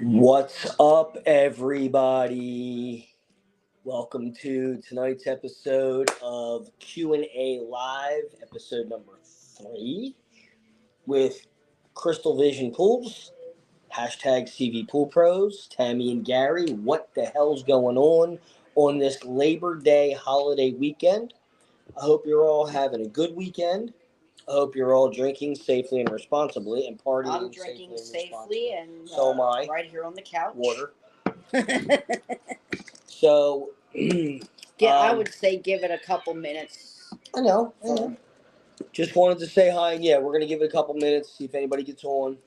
What's up, everybody? Welcome to tonight's episode of Q&A Live, episode number 3, with Crystal Vision Pools, hashtag Cvpoolpros, Tammi and Gary. What the hell's going on this Labor Day holiday weekend? I hope you're all having a good weekend. I hope you're all drinking safely and responsibly and partying I'm drinking safely and so am I. Right here on the couch. Water. So, I would say give it a couple minutes. I know. Just wanted to say hi, and yeah, we're going to give it a couple minutes, see if anybody gets on.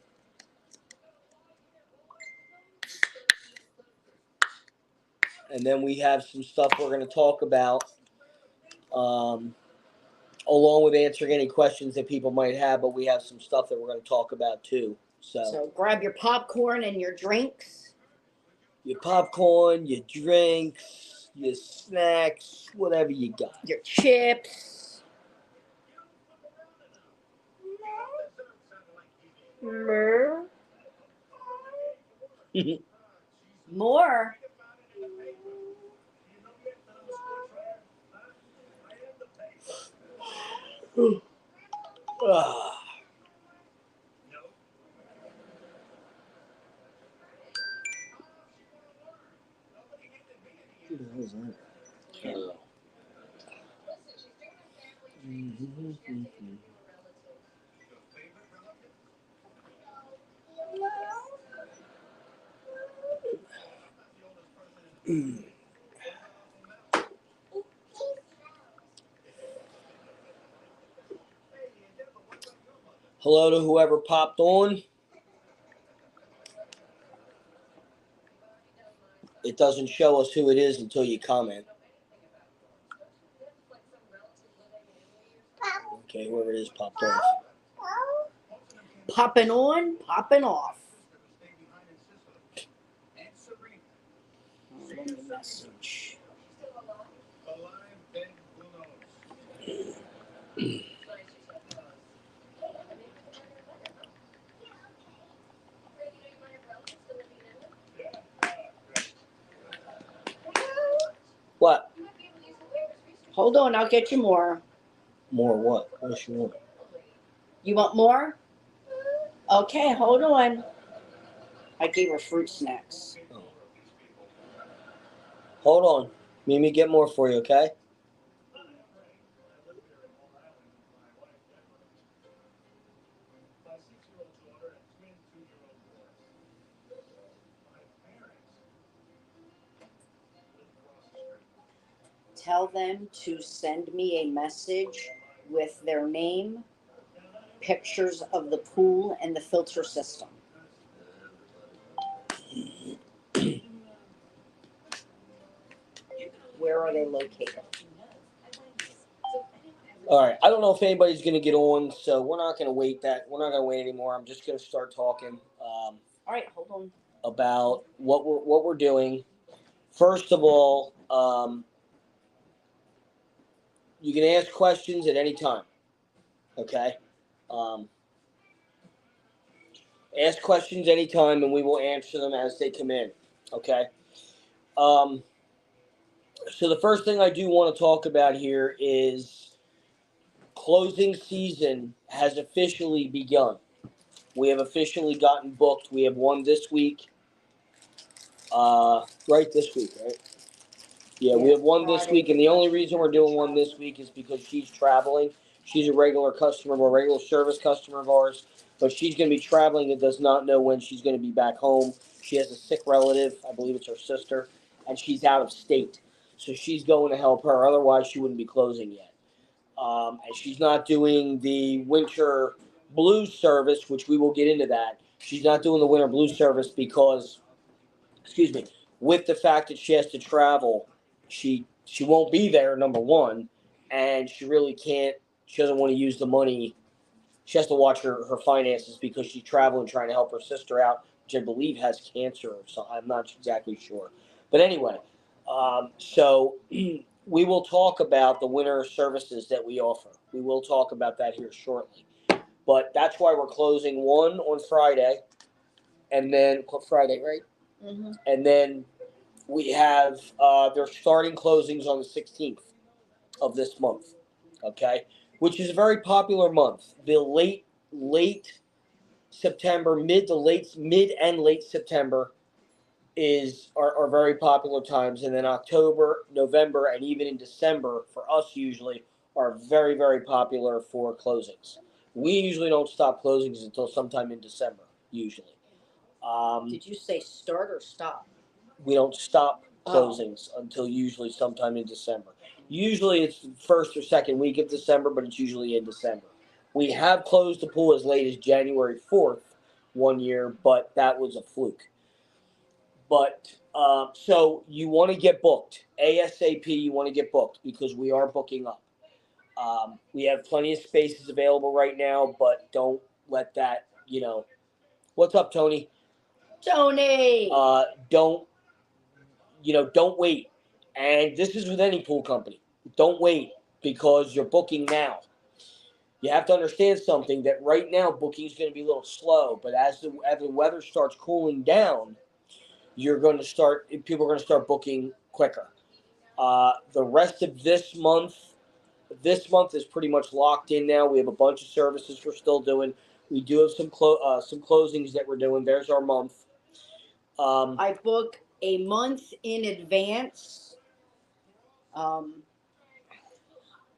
And then we have some stuff we're going to talk about, along with answering any questions that people might have, but we have some stuff that we're going to talk about too. So grab your popcorn and your drinks. Your popcorn, your drinks, your snacks, whatever you got. Your chips. More. Who the hell is that? Hello to whoever popped on. It doesn't show us who it is until you comment. Okay, whoever it is popped off. Popping on, popping off. Message. What? Hold on, I'll get you more. More what? What does she want? You want more? Okay, hold on. I gave her fruit snacks. Oh. Hold on. Mimi, get more for you, okay? Tell them to send me a message with their name, pictures of the pool, and the filter system. Where are they located? All right. I don't know if anybody's going to get on, so we're not going to wait that. We're not going to wait anymore. I'm just going to start talking. All right, hold on. About what we're doing. First of all, you can ask questions at any time. Okay. Ask questions anytime, and we will answer them as they come in. Okay. So the first thing I do want to talk about here is closing season has officially begun. We have officially gotten booked. We have one this week. Right this week, right? Yeah, we have one this week, and the only reason we're doing one this week is because she's traveling. She's a regular customer, a regular service customer of ours, but she's going to be traveling and does not know when she's going to be back home. She has a sick relative, I believe it's her sister, and she's out of state. So she's going to help her. Otherwise, she wouldn't be closing yet. And she's not doing the winter blues service, which we will get into that. She's not doing the winter blues service because, with the fact that she has to travel, she won't be there, number one, and she really can't. She doesn't want to use the money. She has to watch her finances because she's traveling, trying to help her sister out, which I believe has cancer or something. I'm not exactly sure. But anyway, so we will talk about the winter services that we offer. We will talk about that here shortly. But that's why we're closing one on Friday, and then Friday, right? Mm-hmm. And then we have they're starting closings on the 16th of this month, okay? Which is a very popular month. The late September, mid and late September are very popular times, and then October, November, and even in December for us usually are very, very popular for closings. We usually don't stop closings until sometime in December, usually. Did you say start or stop? We don't stop closings until usually sometime in December. Usually it's the first or second week of December, but it's usually in December. We have closed the pool as late as January 4th one year, but that was a fluke. But so you want to get booked ASAP. You want to get booked because we are booking up. We have plenty of spaces available right now, but don't let that, What's up, Tony? Tony. Don't wait. And this is with any pool company. Don't wait because you're booking now. You have to understand something that right now booking is going to be a little slow, but as the weather starts cooling down, people are going to start booking quicker. The rest of this month is pretty much locked in now. We have a bunch of services we're still doing. We do have some closings that we're doing. There's our month. I book a month in advance.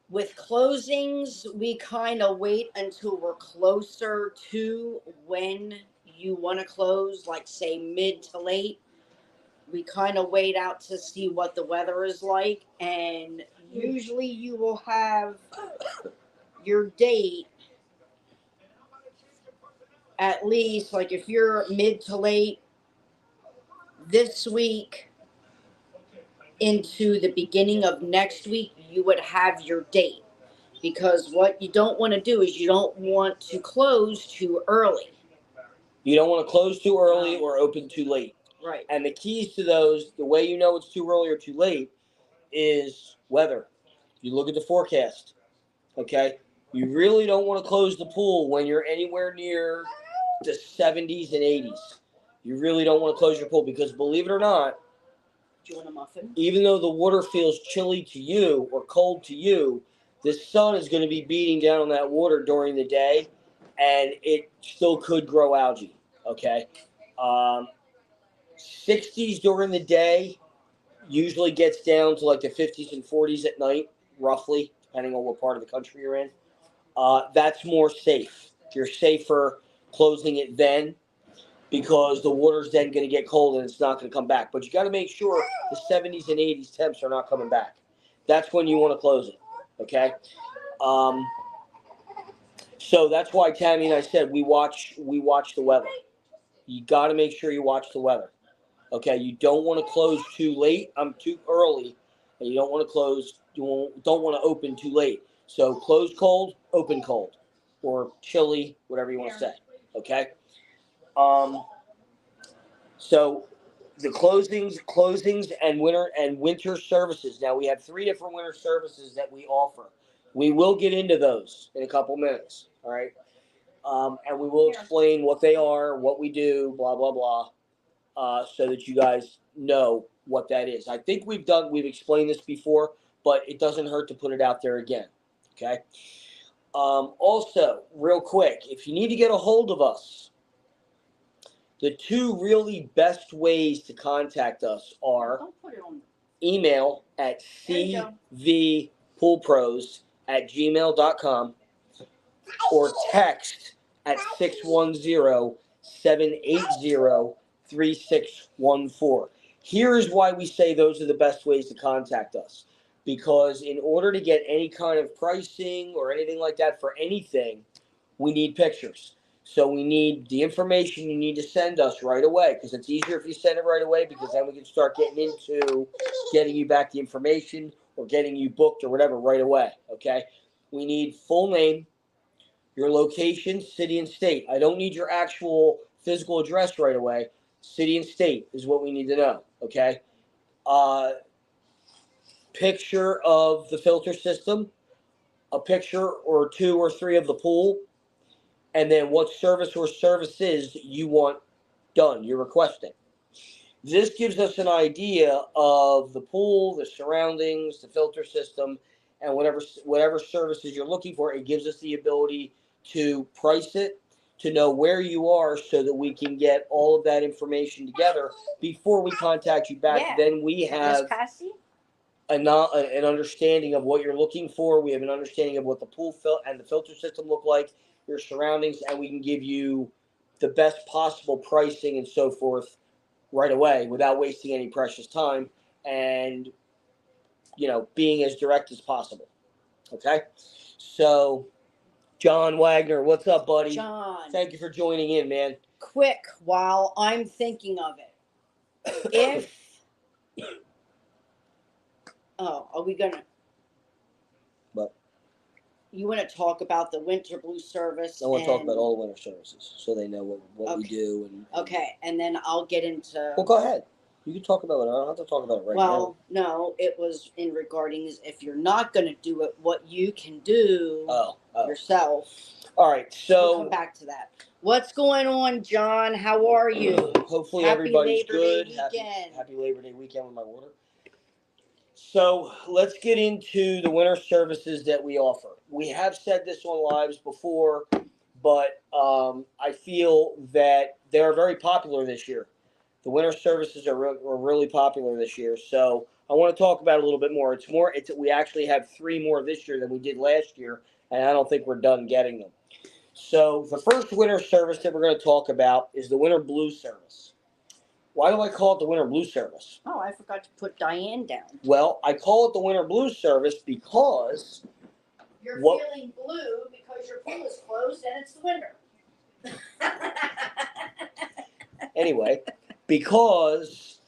With closings, we kind of wait until we're closer to when you want to close, like say mid to late. We kind of wait out to see what the weather is like, and usually you will have your date at least, like if you're mid to late this week into the beginning of next week, you would have your date. Because what you don't want to do is you don't want to close too early. You don't want to close too early or open too late. Right. And the keys to those, the way you know it's too early or too late, is weather. You look at the forecast, okay? You really don't want to close the pool when you're anywhere near the 70s and 80s. You really don't want to close your pool because, believe it or not, do you want a muffin? Even though the water feels chilly to you or cold to you, the sun is going to be beating down on that water during the day, and it still could grow algae, okay? 60s during the day usually gets down to like the 50s and 40s at night, roughly, depending on what part of the country you're in. That's more safe. You're safer closing it then because the water's then going to get cold and it's not going to come back. But you got to make sure the 70s and 80s temps are not coming back. That's when you want to close it, okay? So that's why Tammi and I said we watch the weather. You got to make sure you watch the weather, okay? You don't want to close too late. Too early, and you don't want to close. You don't want to open too late. So close cold, open cold, or chilly, whatever you want to say, okay? So the closings and winter services. Now we have 3 different winter services that we offer. We will get into those in a couple minutes, all right? And we will explain what they are, what we do, blah blah blah, so that you guys know what that is. I think we've explained this before, but it doesn't hurt to put it out there again. Okay. Also, real quick, if you need to get a hold of us, the 2 really best ways to contact us are email at cvpoolpros@gmail.com or text at 610-780-3614. Here's why we say those are the best ways to contact us. Because in order to get any kind of pricing or anything like that for anything, we need pictures. So we need the information you need to send us right away, because it's easier if you send it right away, because then we can start getting into getting you back the information or getting you booked or whatever right away, okay? We need full name, your location, city and state. I don't need your actual physical address right away. City and state is what we need to know, okay? picture of the filter system, a picture or 2 or 3 of the pool, and then what service or services you want done, you're requesting. This gives us an idea of the pool, the surroundings, the filter system, and whatever services you're looking for. It gives us the ability to price it, to know where you are, so that we can get all of that information together before we contact you back. Yeah. Then we have an understanding of what you're looking for. We have an understanding of what the pool and the filter system look like, your surroundings, and we can give you the best possible pricing and so forth right away without wasting any precious time, and being as direct as possible. Okay, so John Wagner, what's up, buddy? John, thank you for joining in, man. Quick, while I'm thinking of it, if are we gonna? But you want to talk about the winter blue service? I want to talk about all the winter services so they know what we Okay. do. And Okay, and then I'll get into. Well, go ahead. You can talk about it. I don't have to talk about it right now. Well, no, it was in regarding if you're not going to do it, what you can do yourself. All right, so We'll come back to that. What's going on, John? How are you? Hopefully Happy everybody's Labor good. Day Happy weekend. Labor Day weekend with my water. So let's get into the winter services that we offer. We have said this on lives before, but I feel that they are very popular this year. The winter services are really popular this year. So I want to talk about it a little bit more. We actually have 3 more this year than we did last year, and I don't think we're done getting them. So the first winter service that we're going to talk about is the winter blue service. Why do I call it the winter blue service? Oh, I forgot to put Diane down. Well, I call it the winter blue service because you're feeling blue because your pool is closed and it's the winter. Anyway, because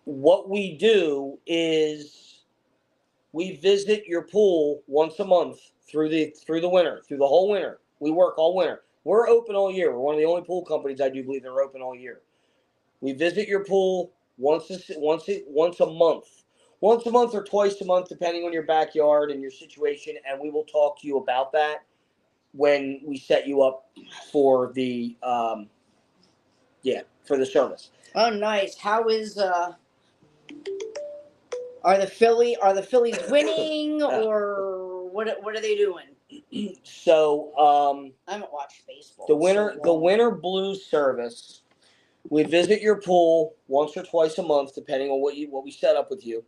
what we do is we visit your pool once a month through the winter, through the whole winter. We work all winter. We're open all year. We're one of the only pool companies, I do believe, that are open all year. We visit your pool once a month. Once a month or twice a month, depending on your backyard and your situation, and we will talk to you about that when we set you up for the for the service. Oh, nice. How is are the Phillies winning or what are they doing? So I haven't watched baseball. The winter blue service. We visit your pool once or twice a month, depending on what we set up with you.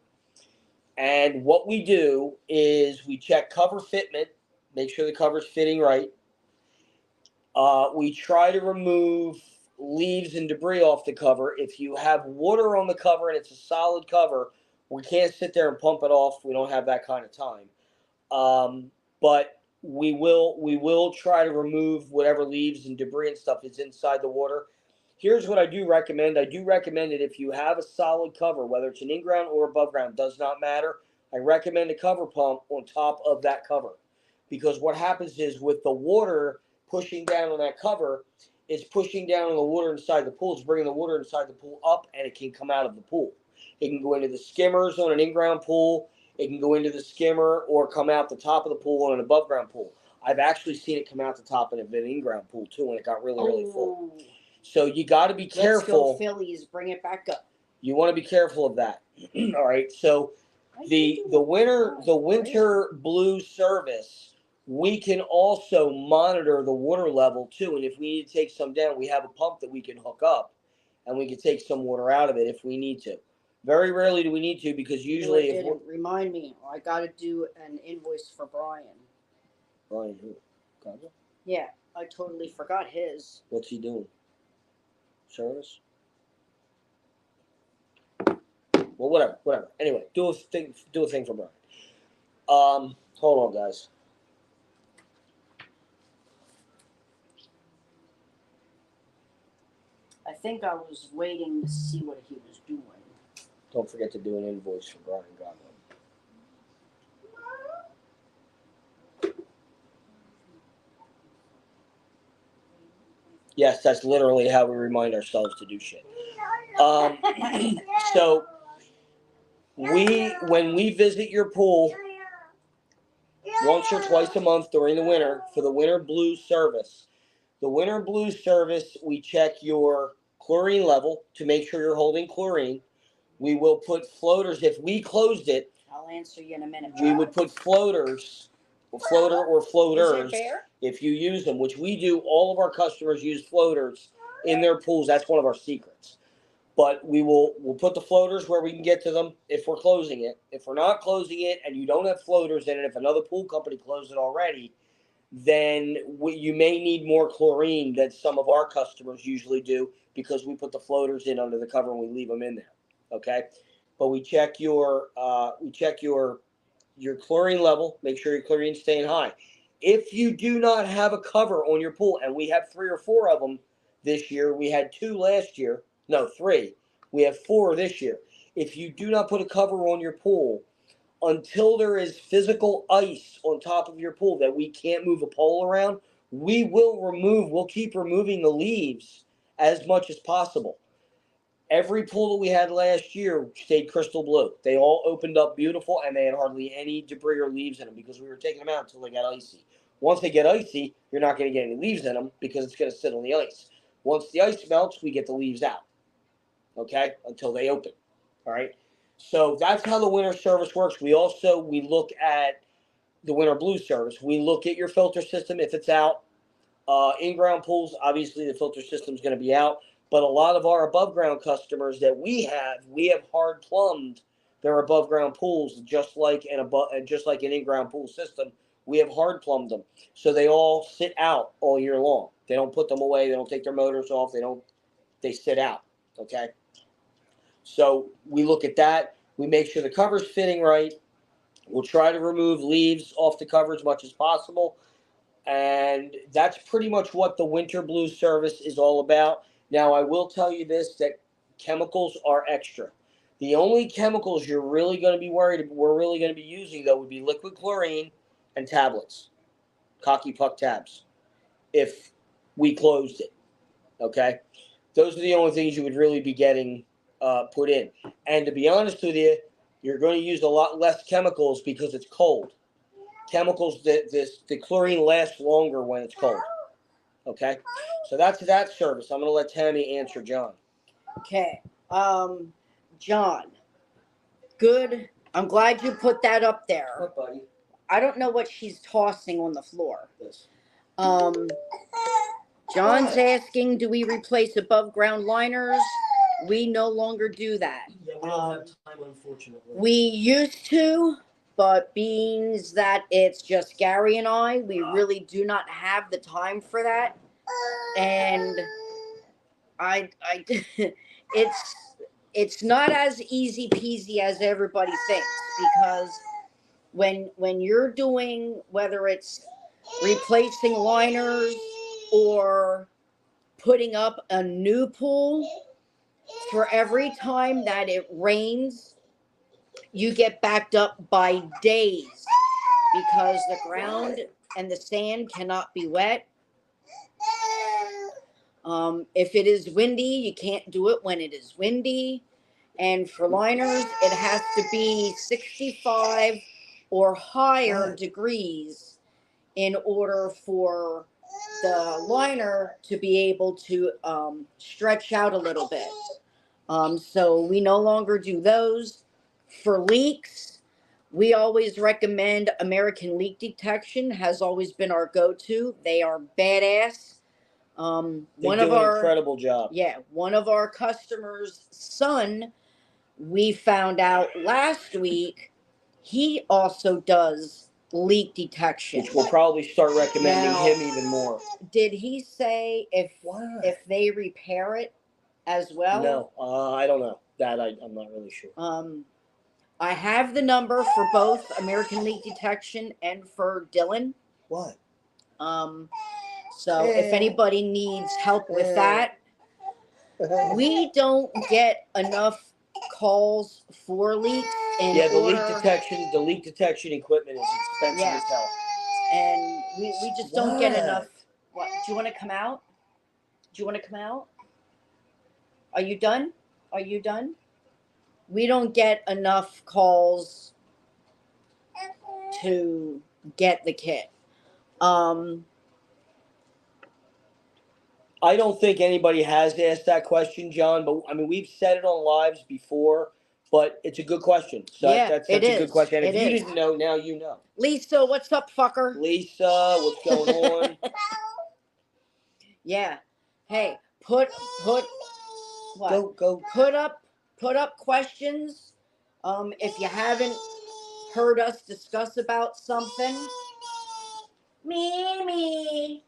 And what we do is we check cover fitment, make sure the cover's fitting right. We try to remove leaves and debris off the cover. If you have water on the cover and it's a solid cover, we can't sit there and pump it off. We don't have that kind of time. But we will try to remove whatever leaves and debris and stuff is inside the water. Here's what I do recommend. I do recommend that if you have a solid cover, whether it's an in-ground or above ground, does not matter. I recommend a cover pump on top of that cover. Because what happens is with the water pushing down on that cover, it's pushing down on the water inside the pool. It's bringing the water inside the pool up, and it can come out of the pool. It can go into the skimmers on an in-ground pool. It can go into the skimmer or come out the top of the pool on an above-ground pool. I've actually seen it come out the top of an in-ground pool, too, when it got really, really full. So you got to be careful. Let's go Phillies, bring it back up. You want to be careful of that. All right. So the winter blue service, we can also monitor the water level too. And if we need to take some down, we have a pump that we can hook up, and we can take some water out of it if we need to. Very rarely do we need to, because usually remind me, I got to do an invoice for Brian. Brian who? Congo? Yeah, I totally forgot his. What's he doing? Service? Well, whatever. Anyway, do a thing for Brian. Hold on, guys. I think I was waiting to see what he was doing. Don't forget to do an invoice for Brian Godwin. Yes, that's literally how we remind ourselves to do shit. So when we visit your pool once or twice a month during the winter for the winter blue service. The winter blue service, we check your chlorine level to make sure you're holding chlorine. We will put floaters. If we closed it, I'll answer you in a minute. We would put floaters, floaters, Is it fair? if you use them, which we do. All of our customers use floaters in their pools. That's one of our secrets. But we'll put the floaters where we can get to them if we're closing it. If we're not closing it and you don't have floaters in it, if another pool company closed it already, then you may need more chlorine than some of our customers usually do because we put the floaters in under the cover and we leave them in there. Okay, but we check your chlorine level. Make sure your chlorine's staying high. If you do not have a cover on your pool, and we have 3 or 4 of them this year, we had 2 last year. No, 3. We have 4 this year. If you do not put a cover on your pool, until there is physical ice on top of your pool that we can't move a pole around, we'll keep removing the leaves as much as possible. Every pool that we had last year stayed crystal blue. They all opened up beautiful, and they had hardly any debris or leaves in them because we were taking them out until they got icy. Once they get icy, you're not going to get any leaves in them because it's going to sit on the ice. Once the ice melts, we get the leaves out, okay, until they open, all right? So that's how the winter service works. We look at the winter blue service. We look at your filter system if it's out. In-ground pools, obviously the filter system is going to be out. But a lot of our above-ground customers that we have hard plumbed their above-ground pools, just like an in-ground pool system. We have hard plumbed them, so they all sit out all year long. They don't put them away. They don't take their motors off. They sit out. Okay. So we look at that. We make sure the cover's fitting right. We'll try to remove leaves off the cover as much as possible. And that's pretty much what the winter blue service is all about. Now, I will tell you this, that chemicals are extra. The only chemicals we're really going to be using, though, would be liquid chlorine and tablets, cocky puck tabs, if we closed it, okay? Those are the only things you would really be getting put in. And to be honest with you, you're going to use a lot less chemicals because it's cold. The chlorine lasts longer when it's cold. Okay, so that's that service. I'm going to let Tammi answer John. Okay, John. Good. I'm glad you put that up there. What, buddy? I don't know what she's tossing on the floor. This. John's asking, do we replace above ground liners? We no longer do that. Yeah, we don't have time, unfortunately. We used to, but being that it's just Gary and I, we really do not have the time for that. And it's not as easy peasy as everybody thinks, because when you're doing, whether it's replacing liners or putting up a new pool, for every time that it rains, you get backed up by days because the ground and the sand cannot be wet. If it is windy, you can't do it when it is windy. And for liners, it has to be 65 or higher degrees in order for the liner to be able to stretch out a little bit. So we no longer do those. For leaks, we always recommend American Leak Detection. Has always been our go-to. They are badass. They do an incredible job. Yeah, one of our customers' son, we found out last week, he also does leak detection. Which we'll probably start recommending him even more. Did he say if they repair it as well? No, I don't know. That I'm not really sure. I have the number for both American Leak Detection and for Dylan. What? So if anybody needs help with that, we don't get enough calls for leaks. The leak detection equipment is expensive as hell. And we just don't get enough. What? Do you want to come out? Are you done? we don't get enough calls to get the kit. I don't think anybody has asked that question, John, but I mean, we've said it on lives before, but it's a good question. So Yeah, that's it a good is. question. And if It you is. didn't know, now you know. Lisa, what's up, fucker? Lisa, what's going on? Yeah. Hey, put what? Go. Put up questions. If you haven't heard us discuss about something. Mimi.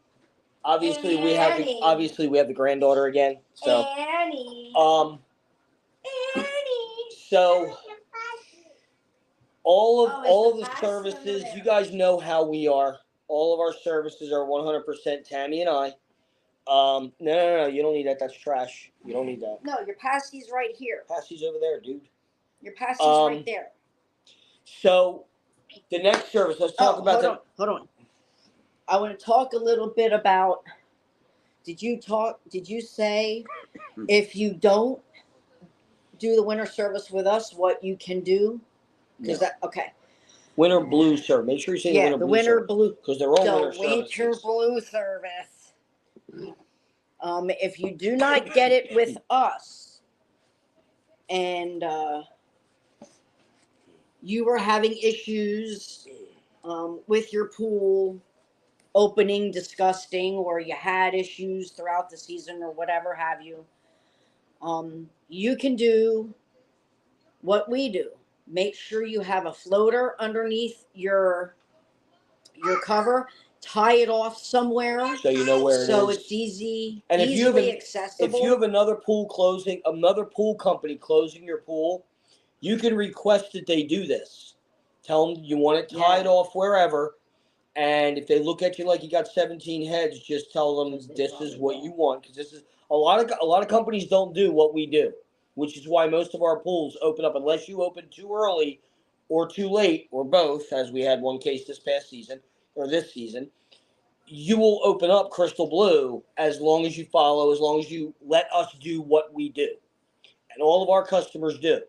Obviously, we have the granddaughter again. So Annie. So all of the past services, there? you guys know how we are. All of our services are 100% Tammy and I. No, you don't need that. That's trash. You don't need that. No, your passy's right here. Passy's over there, dude. Your passy's right there. So the next service, let's talk about that. Hold on. I want to talk a little bit about. Did you say if you don't do the winter service with us, what you can do? Because okay. Winter blue service. Make sure you say the winter blue. Because they're all winter winter services. blue service. If you do not get it with us, and you were having issues with your pool opening disgusting, or you had issues throughout the season, or whatever have you, you can do what we do. Make sure you have a floater underneath your cover. Tie it off somewhere so you know where it is. So it's easily accessible. If you have another pool company closing your pool, you can request that they do this. Tell them you want it tied off wherever, and if they look at you like you got 17 heads, just tell them this is what you want, because this is a lot of companies don't do what we do, which is why most of our pools open up unless you open too early or too late or both, as we had one case this season. You will open up crystal blue as long as you let us do what we do. And all of our customers do.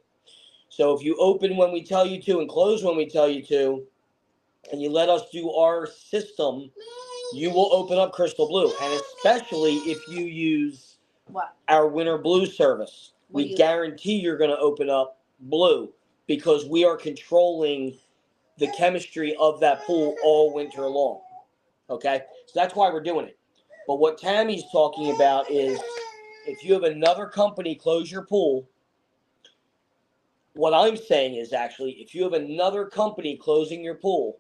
So if you open when we tell you to and close when we tell you to, and you let us do our system, you will open up crystal blue. And especially if you use our winter blue service, we guarantee you're going to open up blue, because we are controlling the chemistry of that pool all winter long. Okay? So that's why we're doing it. But what Tammy's talking about is if you have another company close your pool, what I'm saying is actually if you have another company closing your pool,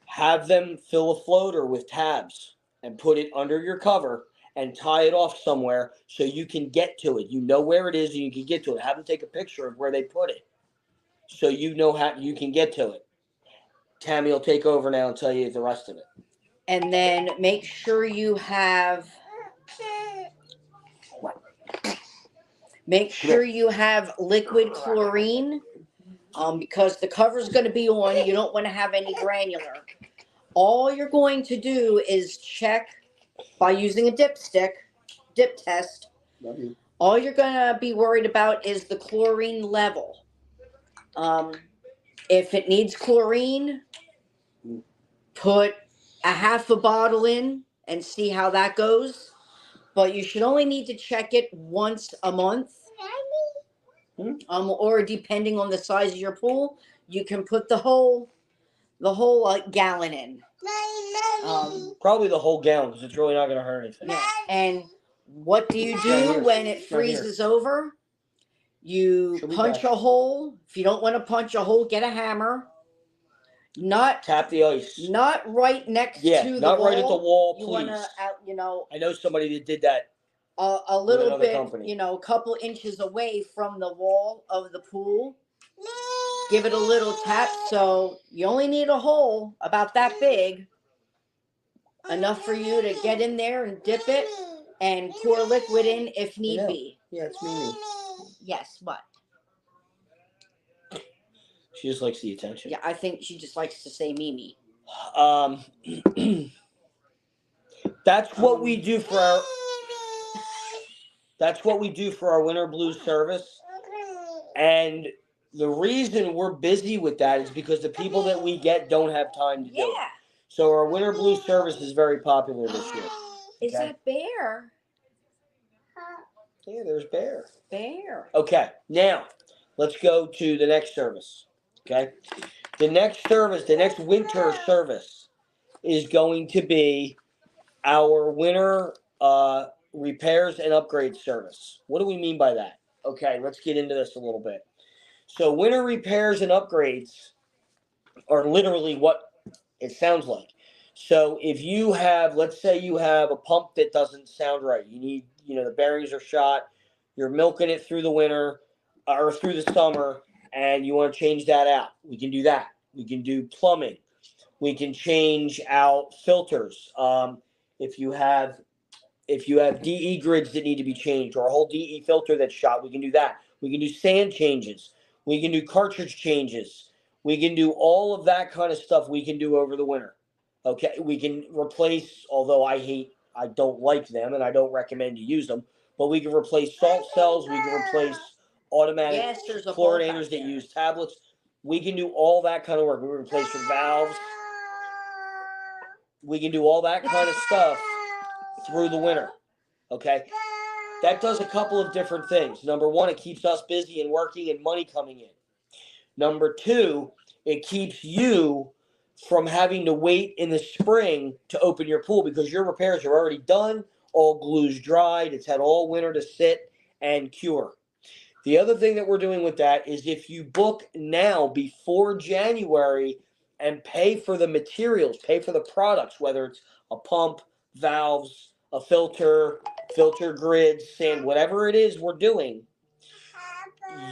have them fill a floater with tabs and put it under your cover and tie it off somewhere so you can get to it. You know where it is and you can get to it. Have them take a picture of where they put it so you know how you can get to it. Tammy will take over now and tell you the rest of it. And then make sure you have liquid chlorine, because the cover is going to be on. You don't want to have any granular. All you're going to do is check by using a dip test. All you're going to be worried about is the chlorine level. If it needs chlorine, put a half a bottle in and see how that goes. But you should only need to check it once a month. Or depending on the size of your pool, you can put the whole gallon in. Probably the whole gallon, because it's really not going to hurt anything. Yeah. And what do you do when it freezes over? You punch a hole. If you don't want to punch a hole, get a hammer. Tap the ice. Not right next to the wall. Not right at the wall, please. You want to, I know somebody that did that. A little bit, company. A couple inches away from the wall of the pool. Give it a little tap. So you only need a hole about that big, enough for you to get in there and dip it and pour liquid in if need be. Yeah, it's Mimi. Yes, what? She just likes the attention. Yeah, I think she just likes to say Mimi. That's what we do for our. That's what we do for our winter blue service. And the reason we're busy with that is because the people that we get don't have time to do it. So our winter blue service is very popular this year. Is that Bear? Yeah, there's Bear. Bear. Okay, now let's go to the next service. Okay, the next service, the next winter service is going to be our winter repairs and upgrade service. What do we mean by that? Okay, let's get into this a little bit. So winter repairs and upgrades are literally what it sounds like. So if you have, let's say you have a pump that doesn't sound right, you need, the bearings are shot, you're milking it through the winter or through the summer, and you want to change that out, we can do that. We can do plumbing. We can change out filters. If you have DE grids that need to be changed or a whole DE filter that's shot, we can do that. We can do sand changes. We can do cartridge changes. We can do all of that kind of stuff we can do over the winter. Okay, we can replace, although I don't like them and I don't recommend you use them, but we can replace salt cells. We can replace automatic chlorinators that use tablets. We can do all that kind of work. We can replace your valves. We can do all that kind of stuff through the winter. Okay, that does a couple of different things. Number one, it keeps us busy and working and money coming in. Number two, it keeps you from having to wait in the spring to open your pool because your repairs are already done, all glue's dried, it's had all winter to sit and cure. The other thing that we're doing with that is if you book now before January and pay for the materials, pay for the products, whether it's a pump, valves, a filter grids, sand, whatever it is we're doing,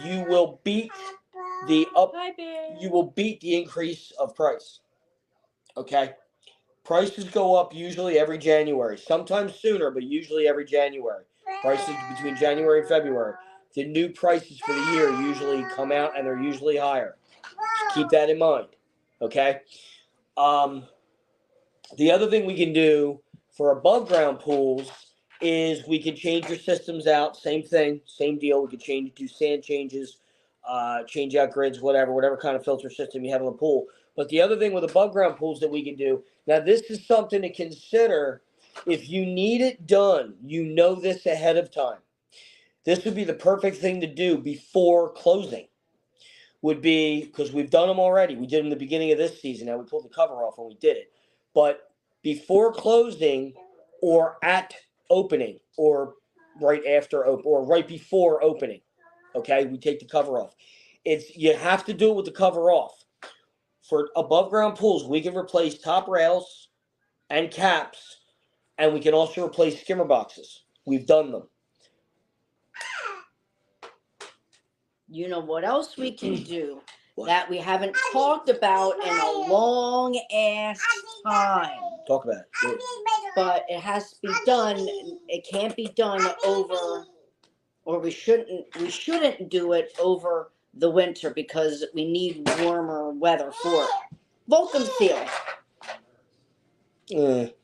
you will beat the increase of price. Okay? Prices go up usually every January, sometimes sooner, but usually every January. Prices between January and February. The new prices for the year usually come out and they're usually higher. Just keep that in mind. Okay? The other thing we can do for above ground pools is we can change your systems out. Same thing, same deal. We can do sand changes, change out grids, whatever kind of filter system you have in the pool. But the other thing with above ground pools that we can do, now this is something to consider if you need it done, this ahead of time. This would be the perfect thing to do before closing. Would be, because we've done them already. We did them in the beginning of this season. Now we pulled the cover off when we did it. But before closing or at opening or right after or right before opening, okay, we take the cover off. You have to do it with the cover off. For above ground pools, we can replace top rails and caps, and we can also replace skimmer boxes. We've done them. You know what else we can do that we haven't talked about in a long ass time? Talk about it. But it has to be done. It can't be done over, or we shouldn't do it over the winter because we need warmer weather for it. Volcom seal.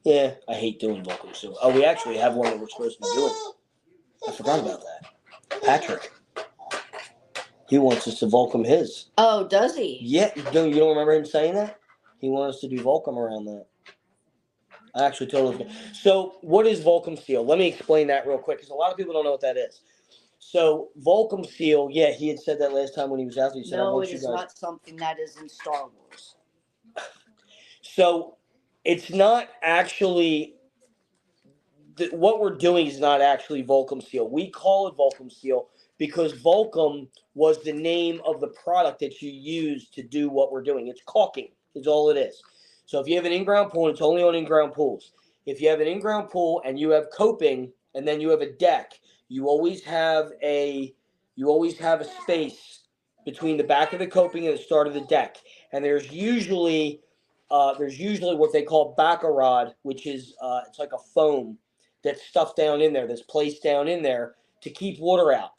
Yeah, I hate doing Volcom seal. Oh, we actually have one that we're supposed to be doing. I forgot about that. Patrick. He wants us to Volcom his. Oh, does he? Yeah, you don't remember him saying that? He wants us to do Volcom around that. I actually told him. So, what is Volcom seal? Let me explain that real quick because a lot of people don't know what that is. So, Volcom seal, yeah, he had said that last time when he was out there. He said, no, it is not something that is in Star Wars. So, it's not actually, what we're doing is not actually Volcom seal. We call it Volcom seal because Volcom was the name of the product that you use to do what we're doing. It's caulking is all it is. So if you have an in-ground pool, it's only on in-ground pools. If you have an in-ground pool and you have coping and then you have a deck, you always have a space between the back of the coping and the start of the deck. And there's usually what they call baccarod, which is it's like a foam that's stuffed down in there, that's placed down in there to keep water out.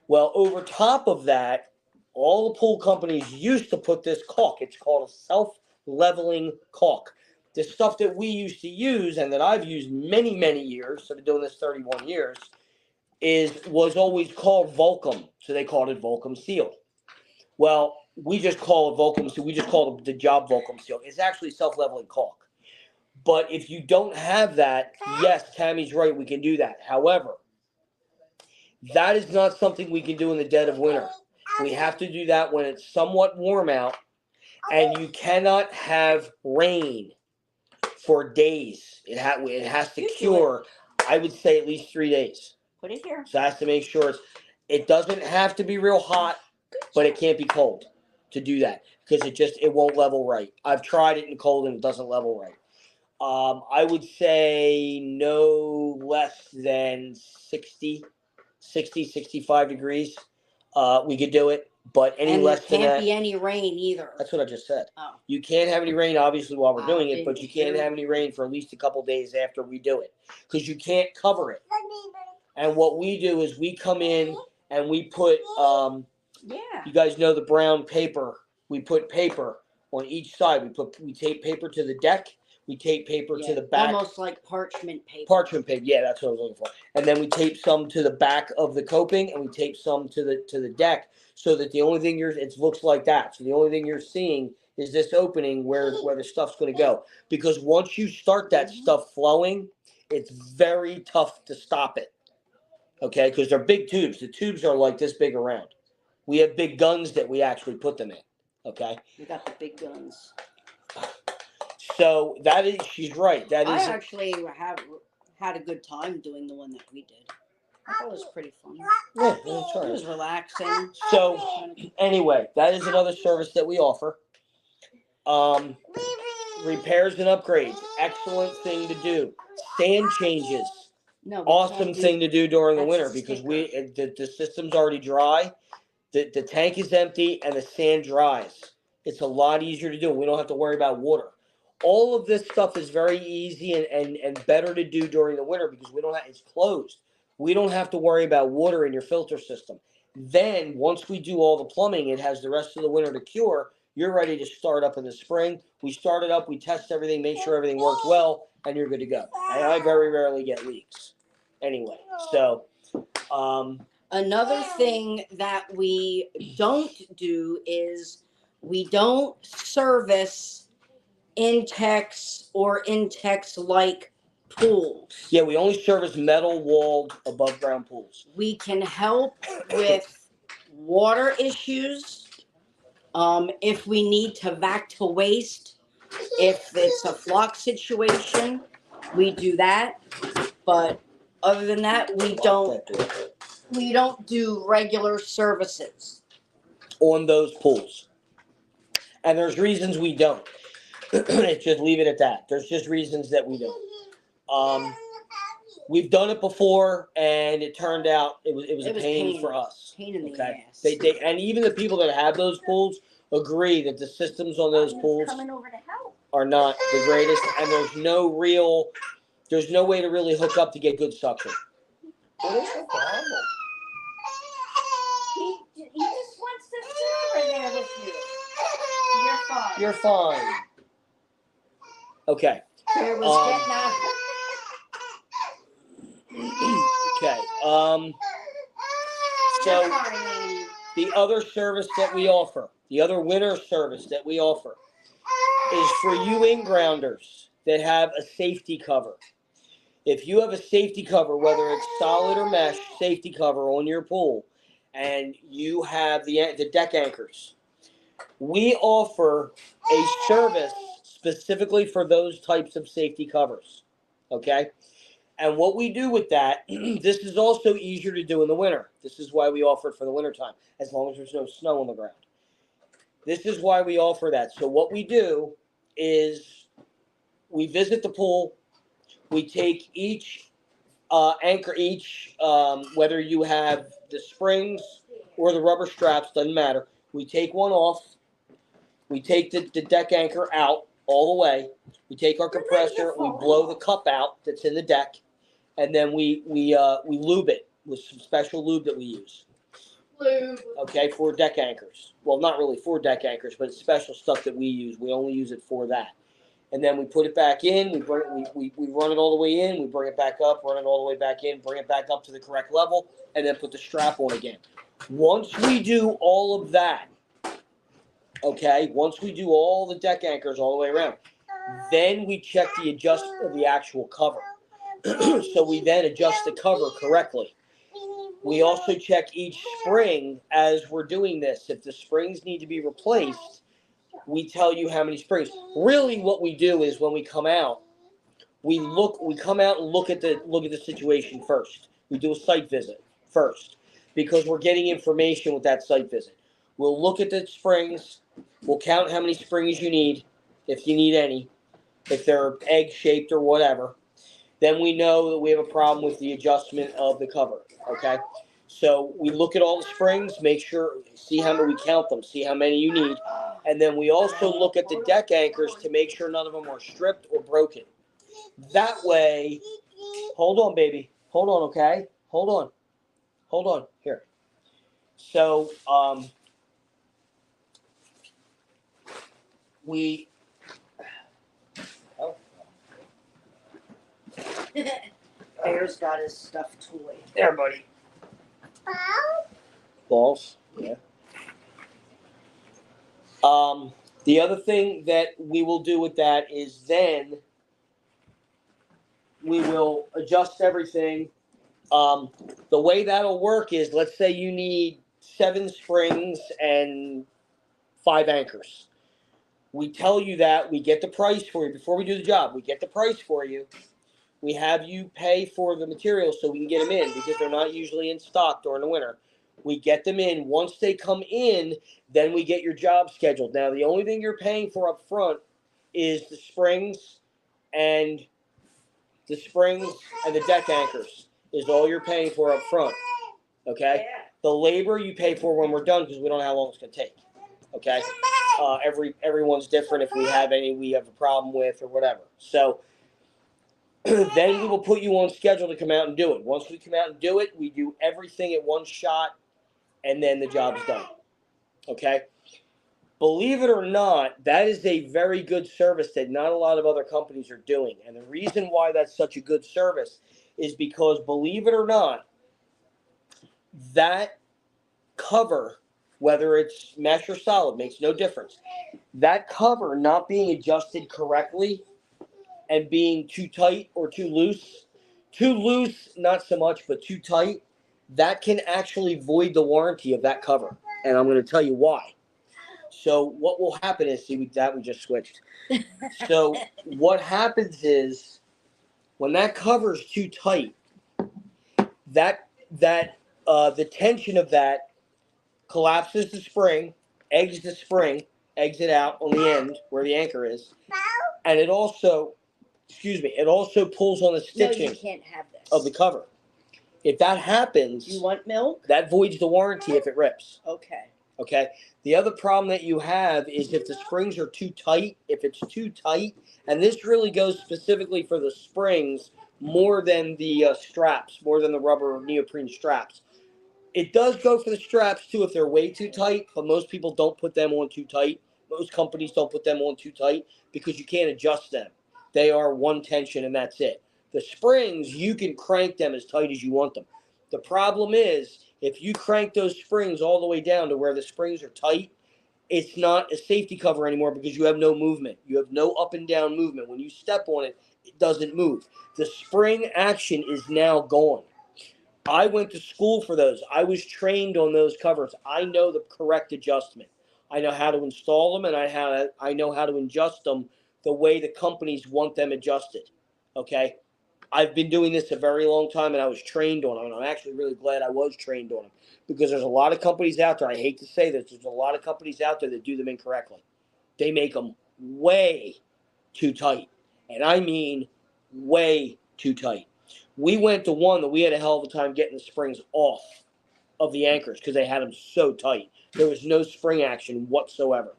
Well, over top of that, all the pool companies used to put this caulk. It's called a self-leveling caulk. The stuff that we used to use and that I've used many, many years, so I've been doing this 31 years, was always called Volcom, so they called it Volcom Seal. Well, we just call it Volcom Seal. We just call it the job Volcom Seal. It's actually self-leveling caulk. But if you don't have that, yes, Tammy's right, we can do that. However, that is not something we can do in the dead of winter. We have to do that when it's somewhat warm out, and you cannot have rain for days. It has to cure, I would say, at least 3 days. Put it here. So I have to make sure it doesn't have to be real hot, but it can't be cold to do that because it won't level right. I've tried it in cold and it doesn't level right. I would say no less than 60, 65 degrees. We could do it, but any less than that. And there can't be any rain either. That's what I just said. Oh. You can't have any rain, obviously, while we're doing it, but you can't have any rain for at least a couple days after we do it because you can't cover it. And what we do is we come in and we put, you guys know the brown paper. We put paper on each side. We tape paper to the deck. We tape paper to the back. Almost like parchment paper. Parchment paper, yeah, that's what I was looking for. And then we tape some to the back of the coping, and we tape some to the deck, so that the only thing it looks like that. So the only thing you're seeing is this opening where the stuff's going to go. Because once you start that stuff flowing, it's very tough to stop it. Okay, because they're big tubes. The tubes are like this big around. We have big guns that we actually put them in. Okay. We got the big guns. So she's right. I actually have had a good time doing the one that we did. I thought it was pretty fun. Yeah, that's right. It was relaxing. So anyway, that is another service that we offer. Repairs and upgrades, excellent thing to do. Sand changes, awesome thing to do during the winter because the system's already dry. The tank is empty and the sand dries. It's a lot easier to do. We don't have to worry about water. All of this stuff is very easy and better to do during the winter because it's closed. We don't have to worry about water in your filter system. Then once we do all the plumbing, it has the rest of the winter to cure. You're ready to start up in the spring. We start it up, we test everything, make sure everything works well, and you're good to go. And I very rarely get leaks. Anyway, so another thing that we don't do is we don't service Intex or Intex-like pools. Yeah, we only service metal-walled above-ground pools. We can help with water issues. If we need to vac to waste, if it's a flock situation, we do that. But other than that, we don't do regular services on those pools. And there's reasons we don't. Just leave it at that. There's just reasons that we don't. We've done it before, and it turned out it was a pain for us. Pain in the ass. They and even the people that have those pools agree that the systems on those pools are not the greatest, and there's no way to really hook up to get good suction. What is the problem? He just wants to sit over there with you. You're fine. You're fine. Okay. There was getting out. Okay. So the other service that we offer, the other winter service that we offer, is for you in-grounders that have a safety cover. If you have a safety cover, whether it's solid or mesh safety cover on your pool, and you have the deck anchors, we offer a service specifically for those types of safety covers. Okay? And what we do with that, this is also easier to do in the winter. This is why we offer it for the wintertime, as long as there's no snow on the ground. This is why we offer that. So what we do is we visit the pool. We take each anchor, whether you have the springs or the rubber straps, doesn't matter. We take one off. We take the deck anchor out all the way. We take our compressor. We blow the cup out that's in the deck. And then we lube it with some special lube that we use. Lube. Okay, for deck anchors. Well, not really for deck anchors, but it's special stuff that we use. We only use it for that. and then we put it back in. We run it all the way in. We bring it back up, run it all the way back in, bring it back up to the correct level, and then put the strap on again. Once we do all of that, okay, once we do all the deck anchors all the way around, then we check the actual cover. So we then adjust the cover correctly. We also check each spring as we're doing this. If the springs need to be replaced, we tell you how many springs. Really, what we do is when we come out, we come out and look at the situation first. We do a site visit first because we're getting information with that site visit. We'll look at the springs. We'll count how many springs you need, if you need any, if they're egg-shaped or whatever. Then we know that we have a problem with the adjustment of the cover, okay? So we look at all the springs, make sure, see how many, we count them, see how many you need. And then we also look at the deck anchors to make sure none of them are stripped or broken. That way, hold on, baby. Hold on, okay? Hold on. Hold on. Here. So, we... Oh. Bear's got his stuffed toy. There, buddy. Balls? Yeah. The other thing that we will do with that is then we will adjust everything. The way that'll work is, let's say you need 7 springs and 5 anchors. We tell you that, we get the price for you before we do the job. We get the price for you. We have you pay for the materials so we can get them in because they're not usually in stock during the winter. We get them in. Once they come in, then we get your job scheduled. Now, the only thing you're paying for up front is the springs and the deck anchors is all you're paying for up front. Okay? The labor you pay for when we're done because we don't know how long it's going to take. Okay? Everyone's different if we have a problem with or whatever. So then we will put you on schedule to come out and do it. Once we come out and do it, we do everything at one shot, and then the job's done. Okay? Believe it or not, that is a very good service that not a lot of other companies are doing. And the reason why that's such a good service is because, believe it or not, that cover, whether it's mesh or solid, makes no difference. That cover not being adjusted correctly and being too tight or too loose, not so much, but too tight, that can actually void the warranty of that cover. And I'm going to tell you why. So what will happen is, we just switched. So what happens is when that cover is too tight, the tension of that collapses the spring, eggs it out on the end where the anchor is, and it also pulls on the stitching No, you can't have this. of the cover. If that happens, you want milk? That voids the warranty if it rips. Okay. The other problem that you have is if the springs are too tight, and this really goes specifically for the springs more than the straps, more than the rubber neoprene straps. It does go for the straps too if they're way too tight, but most people don't put them on too tight. Most companies don't put them on too tight because you can't adjust them. They are one tension and that's it. The springs, you can crank them as tight as you want them. The problem is, if you crank those springs all the way down to where the springs are tight, it's not a safety cover anymore because you have no movement. You have no up and down movement. When you step on it, it doesn't move. The spring action is now gone. I went to school for those. I was trained on those covers. I know the correct adjustment. I know how to install them, and I know how to adjust them the way the companies want them adjusted. Okay? I've been doing this a very long time, and I was trained on them, and I'm actually really glad I was trained on them because there's a lot of companies out there, I hate to say this, there's a lot of companies out there that do them incorrectly. They make them way too tight, and I mean way too tight. We went to one that we had a hell of a time getting the springs off of the anchors because they had them so tight. There was no spring action whatsoever.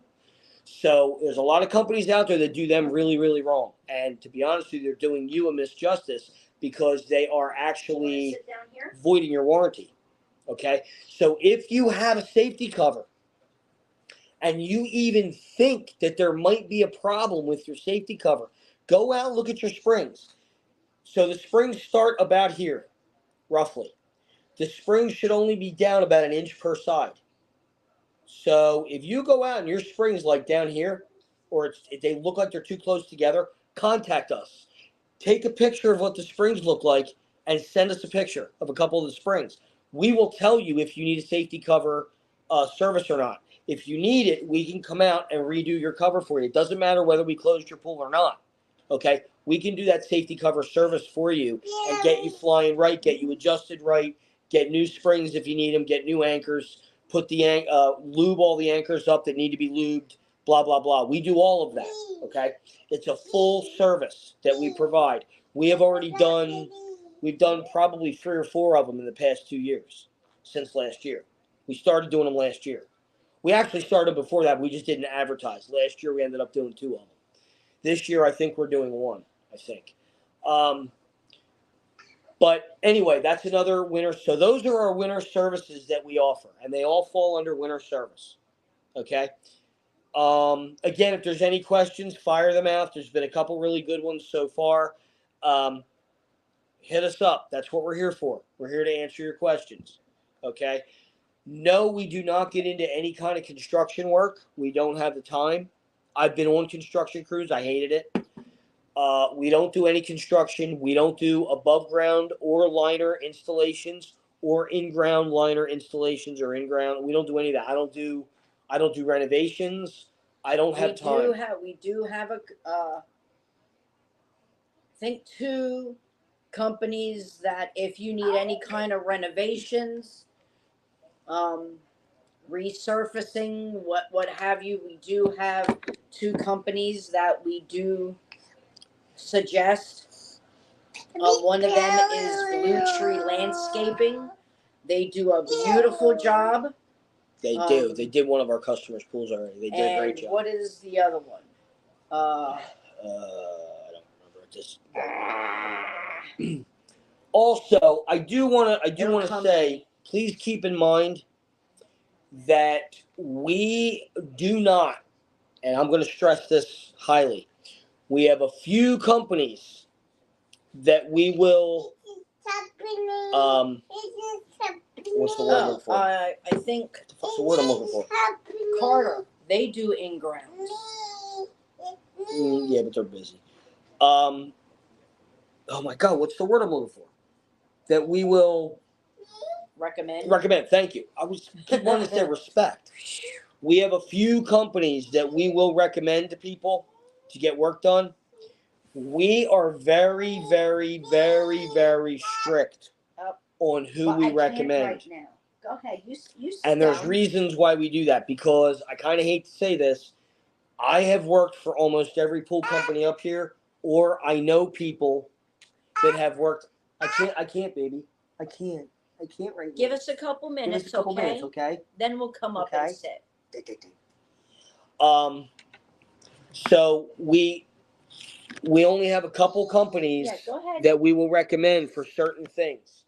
So there's a lot of companies out there that do them really, really wrong. And to be honest with you, they're doing you a misjustice because they are actually voiding your warranty. Okay? So if you have a safety cover and you even think that there might be a problem with your safety cover, go out and look at your springs. So the springs start about here, roughly. The springs should only be down about an inch per side. So if you go out and your spring's like down here, or if they look like they're too close together, contact us. Take a picture of what the springs look like and send us a picture of a couple of the springs. We will tell you if you need a safety cover service or not. If you need it, we can come out and redo your cover for you. It doesn't matter whether we closed your pool or not. Okay? We can do that safety cover service for you and get you flying right, get you adjusted right, get new springs if you need them, get new anchors, put the lube all the anchors up that need to be lubed, blah, blah, blah. We do all of that. Okay? It's a full service that we provide. We've done probably 3 or 4 of them in the past 2 years, since last year. We started doing them last year. We actually started before that. We just didn't advertise. Last year we ended up doing 2 of them. This year I think we're doing 1, I think. But anyway, that's another winter. So those are our winter services that we offer, and they all fall under winter service. Okay? Again, if there's any questions, fire them out. There's been a couple really good ones so far. Hit us up. That's what we're here for. We're here to answer your questions. Okay? No, we do not get into any kind of construction work. We don't have the time. I've been on construction crews. I hated it. We don't do any construction. We don't do above ground or liner installations or in-ground liner installations or in-ground. We don't do any of that. I don't do renovations. I don't have time. We do have I think 2 companies that if you need any kind of renovations, resurfacing, what have you, we do have 2 companies that we do suggest. One of them is Blue Tree Landscaping. They do a beautiful job. They do. They did one of our customers' pools already. They did a great job. What is the other one? I don't remember. Just also, I do want to say, please keep in mind that we do not, and I'm going to stress this highly. We have a few companies that we will. What's the word I'm looking for? I think. What's the word I'm looking for? Carter. They do in-ground. Yeah, but they're busy. Oh my God, what's the word I'm looking for? That we will recommend. Thank you. I was wanting to say respect. We have a few companies that we will recommend to people to get work done. We are very, very, very, very strict on who we recommend. Right now. Go ahead. You sit and there's reasons why we do that, because I kind of hate to say this. I have worked for almost every pool company up here, or I know people that have worked. I can't, baby. I can't right now. Give us a couple minutes, okay? Then we'll come up and sit. So we only have a couple companies that we will recommend for certain things.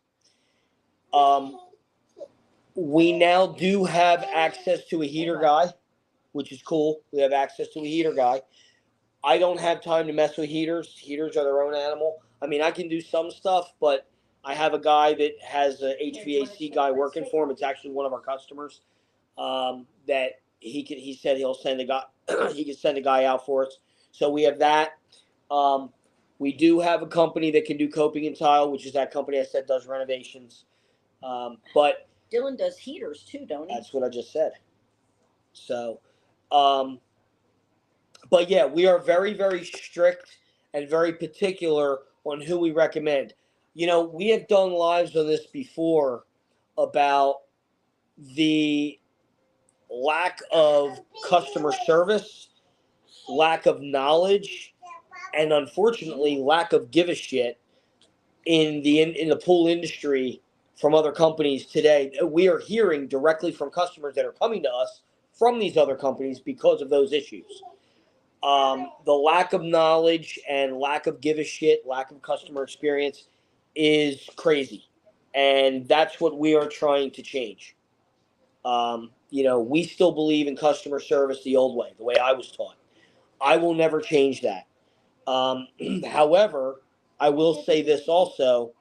We now do have access to a heater guy, which is cool. We have access to a heater guy. I don't have time to mess with heaters. Heaters are their own animal. I mean, I can do some stuff, but I have a guy that has a HVAC guy working for him. It's actually one of our customers that he said he'll send a guy. He can send a guy out for us. So we have that. We do have a company that can do coping and tile, which is that company I said does renovations. But Dylan does heaters too, don't he? That's what I just said. So, but yeah, we are very, very strict and very particular on who we recommend. You know, we have done lives on this before about the lack of customer service, lack of knowledge, and unfortunately lack of give a shit in the pool industry from other companies today. We are hearing directly from customers that are coming to us from these other companies because of those issues. The lack of knowledge and lack of give a shit, lack of customer experience is crazy. And that's what we are trying to change. we still believe in customer service the old way, the way I was taught. I will never change that. However, I will say this also,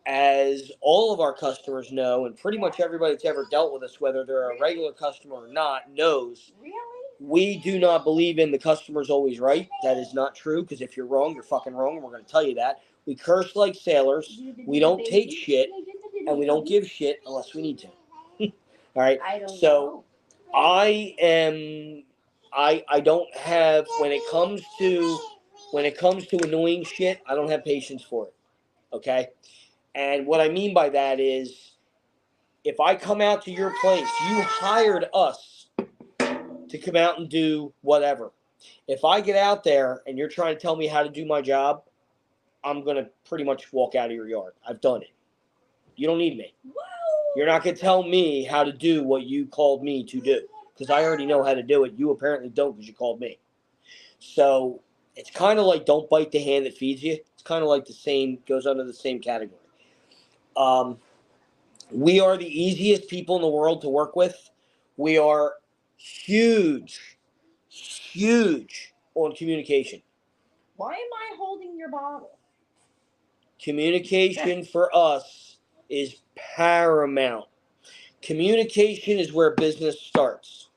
as all of our customers know, and pretty much everybody that's ever dealt with us, whether they're a regular customer or not, knows. Really? We do not believe in the customer's always right. That is not true, because if you're wrong, you're fucking wrong, and we're going to tell you that. We curse like sailors. We don't take shit, and we don't give shit unless we need to. All right? I don't know. know. I don't have, when it comes to annoying shit, I don't have patience for it. Okay? And what I mean by that is, if I come out to your place, you hired us to come out and do whatever. If I get out there and you're trying to tell me how to do my job, I'm going to pretty much walk out of your yard. I've done it. You don't need me. Whoa. You're not going to tell me how to do what you called me to do, because I already know how to do it. You apparently don't, because you called me. So it's kind of like, don't bite the hand that feeds you. It's kind of like the same, goes under the same category. We are the easiest people in the world to work with. We are huge on communication. Why am I holding your bottle? Communication for us is paramount. Communication is where business starts.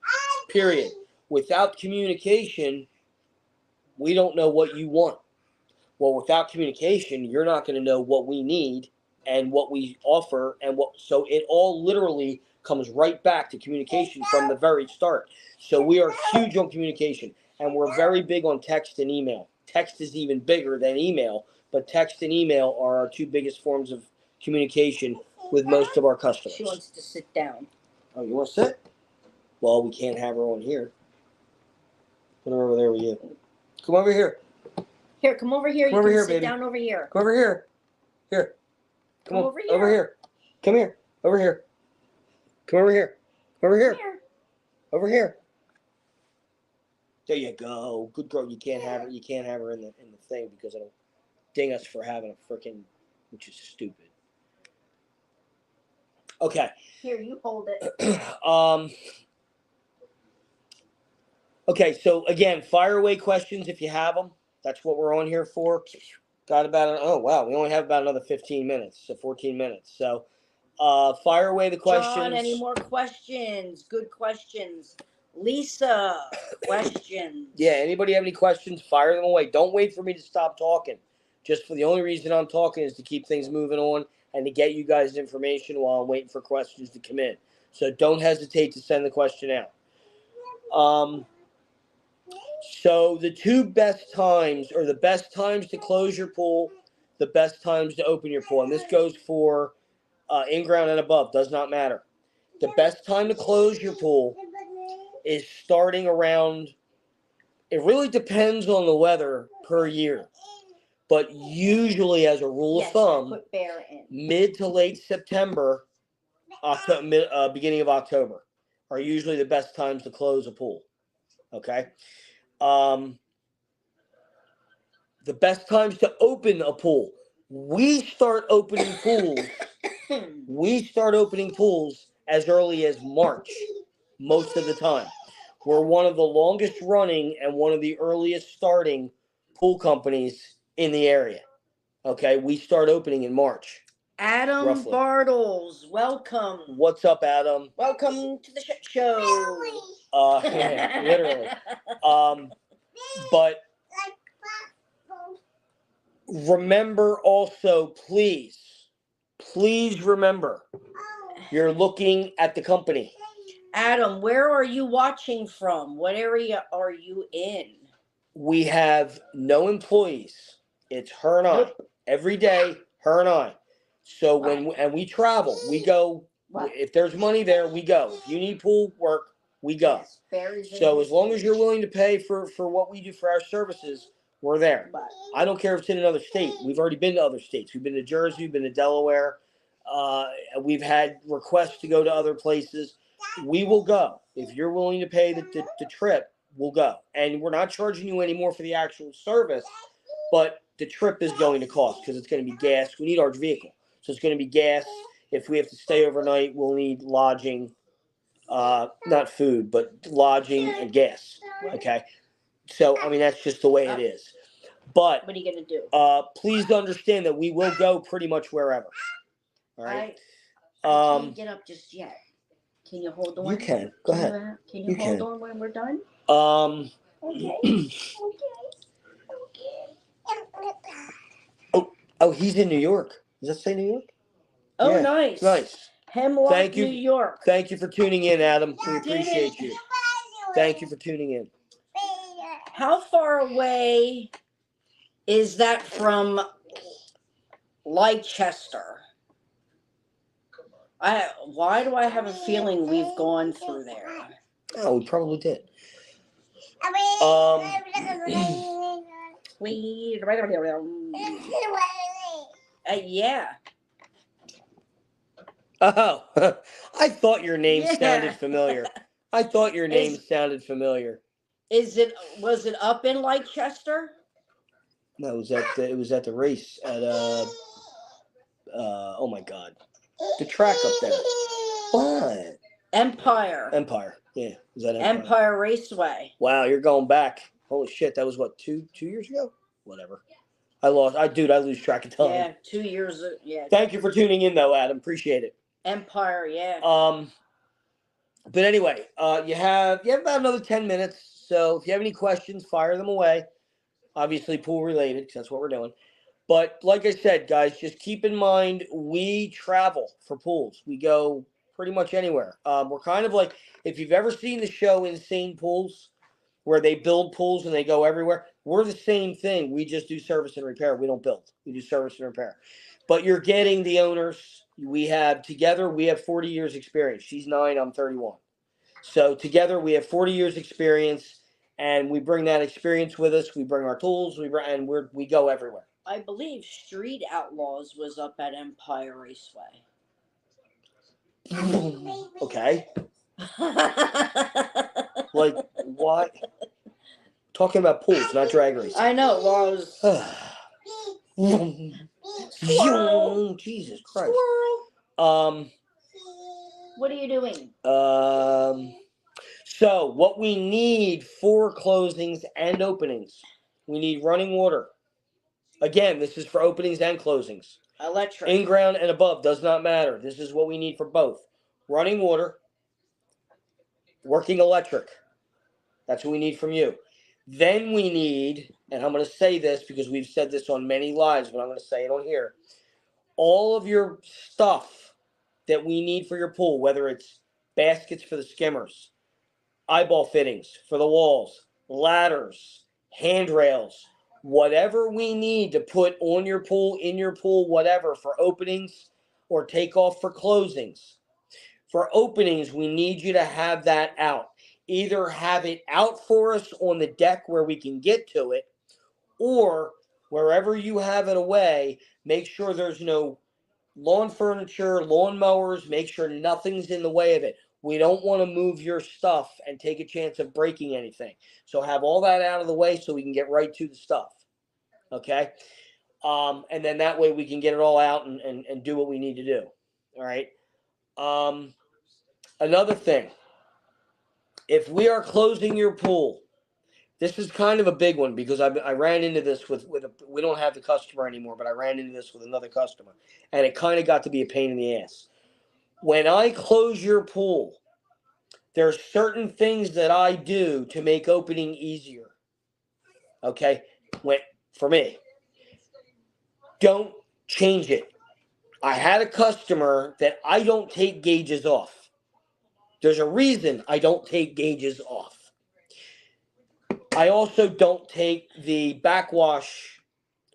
Period. Without communication, we don't know what you want. Well, without communication, you're not going to know what we need and what we offer, so it all literally comes right back to communication from the very start. So we are huge on communication, and we're very big on text and email. Text is even bigger than email, but text and email are our two biggest forms of communication with most of our customers. She wants to sit down. Oh, you want to sit? Well, we can't have her on here. Put her over there with you. Come over here. Here, come over here. Come over here, sit baby. down over here. Come over here. Here. Come on. Over here. Over here. Come here. Over here. Come over here. Over here. Over here. There you go. Good girl. You can't have her. You can't have her in the thing, because it'll ding us for having a freaking, which is stupid. Okay. Here, you hold it. Okay. So again, fire away questions if you have them. That's what we're on here for. Got about we only have about another 15 minutes, so 14 minutes. So fire away the questions. John, any more questions? Good questions. Lisa, questions. Yeah, anybody have any questions, fire them away. Don't wait for me to stop talking. Just for the only reason I'm talking is to keep things moving on and to get you guys information while I'm waiting for questions to come in. So don't hesitate to send the question out. So the two best times, or the best times to close your pool, the best times to open your pool, and this goes for in-ground and above, does not matter. The best time to close your pool is starting around, it really depends on the weather per year, but usually as a rule of thumb, mid to late September, beginning of October are usually the best times to close a pool. Okay. The best times to open a pool. We start opening pools as early as March, most of the time. We're one of the longest running and one of the earliest starting pool companies in the area. Okay, we start opening in March. Adam roughly. Bartles, welcome. What's up, Adam? Welcome to the show. Yeah, literally. But remember also, please remember, you're looking at the company. Adam, where are you watching from? What area are you in? We have no employees. It's her and I. Every day, her and I. So when we travel, we go. If there's money there, we go. If you need pool work, we go. Yes, so as long as you're willing to pay for what we do for our services, we're there. I don't care if it's in another state. We've already been to other states. We've been to Jersey. We've been to Delaware. We've had requests to go to other places. We will go. If you're willing to pay the trip, we'll go. And we're not charging you any more for the actual service, but the trip is going to cost because it's going to be gas. We need our vehicle. So it's going to be gas. If we have to stay overnight, we'll need lodging. not food, but lodging and gas. Okay, so I mean that's just the way it is. But what are you gonna do? Please understand that we will go pretty much wherever. All right. I can't get up just yet. Can you hold on? You can. Go ahead. Can you hold on when we're done? Okay. Oh, he's in New York. Does that say New York? Oh, Yeah, nice. nice. Hemlock, Thank you. New York. Thank you for tuning in, Adam. We appreciate you. Thank you for tuning in. How far away is that from Leicester? Why do I have a feeling we've gone through there? Oh, we probably did. Yeah. Oh, I thought your name sounded familiar. I thought your name sounded familiar. Was it up in Leicester? No, it was at the race at oh my God, the track up there. What? Empire. Yeah, is that Empire Raceway? Wow, you're going back. Holy shit, that was what, two years ago? Whatever. I lose track of time. Yeah, 2 years. Yeah. Thank you for tuning in, though, Adam. Appreciate it. Empire, yeah. But anyway, you have about another 10 minutes. So if you have any questions, fire them away. Obviously, pool related, because that's what we're doing. But like I said, guys, just keep in mind we travel for pools. We go pretty much anywhere. We're kind of like, if you've ever seen the show Insane Pools, where they build pools and they go everywhere, we're the same thing. We just do service and repair. We don't build. We do service and repair. But you're getting the owners. We have 40 years experience. She's 9, I'm 31. So together we have 40 years experience, and we bring that experience with us. We bring our tools, we go everywhere. I believe Street Outlaws was up at Empire Raceway. Okay. Like what? Talking about pools, not drag racing. I know. Well, Jesus Christ. What are you doing? So what we need for closings and openings, we need running water. Again, this is for openings and closings. Electric. In ground and above, does not matter. This is what we need for both. Running water, working electric. That's what we need from you. Then we need, and I'm going to say this because we've said this on many lives, but I'm going to say it on here. All of your stuff that we need for your pool, whether it's baskets for the skimmers, eyeball fittings for the walls, ladders, handrails, whatever we need to put on your pool, in your pool, whatever, for openings or takeoff for closings. For openings, we need you to have that out. Either have it out for us on the deck where we can get to it, or wherever you have it away, make sure there's no lawn furniture, lawn mowers, make sure nothing's in the way of it. We don't want to move your stuff and take a chance of breaking anything. So have all that out of the way so we can get right to the stuff. Okay? And then that way we can get it all out and do what we need to do. All right? Another thing. If we are closing your pool, this is kind of a big one because I ran into this we don't have the customer anymore, but I ran into this with another customer. And it kind of got to be a pain in the ass. When I close your pool, there's certain things that I do to make opening easier. Okay? For me. Don't change it. I had a customer that I don't take gauges off. There's a reason I don't take gauges off. I also don't take the backwash,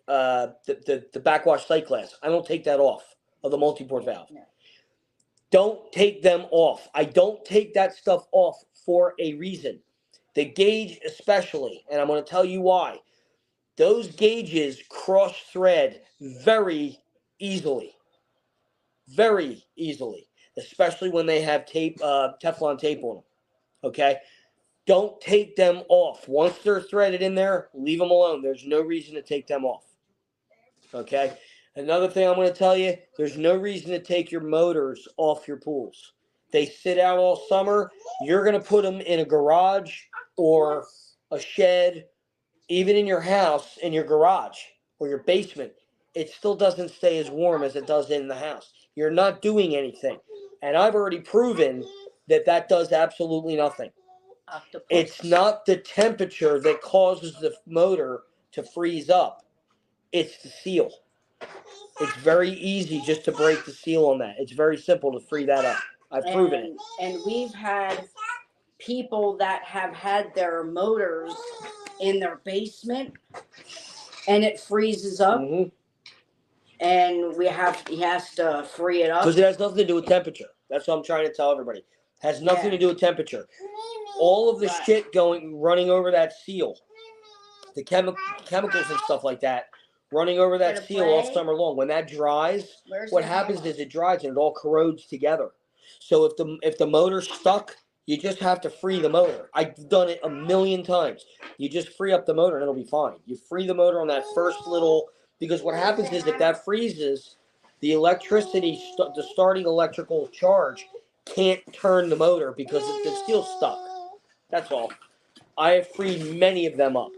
the backwash sight glass. I don't take that off of the multi-port valve. No. Don't take them off. I don't take that stuff off for a reason. The gauge especially, and I'm going to tell you why. Those gauges cross-thread very easily. Very easily. Especially when they have Teflon tape on them. Okay? Don't take them off. Once they're threaded in there, leave them alone. There's no reason to take them off. Okay? Another thing I'm going to tell you, there's no reason to take your motors off your pools. They sit out all summer. You're going to put them in a garage or a shed, even in your house, in your garage or your basement. It still doesn't stay as warm as it does in the house. You're not doing anything. And I've already proven that does absolutely nothing. Octopus. It's not the temperature that causes the motor to freeze up. It's the seal. It's very easy just to break the seal on that. It's very simple to free that up. I've proven it. And we've had people that have had their motors in their basement and it freezes up. Mm-hmm. And he has to free it up. Because it has nothing to do with temperature. That's what I'm trying to tell everybody. It has nothing to do with temperature. All of the shit running over that seal, the chemicals and stuff like that, running over that seal all summer long. When that dries, what happens is it dries and it all corrodes together. So if the motor's stuck, you just have to free the motor. I've done it a million times. You just free up the motor and it'll be fine. You free the motor on that first little, because what happens is if that freezes, the electricity, the starting electrical charge can't turn the motor because the steel's stuck. That's all. I have freed many of them up.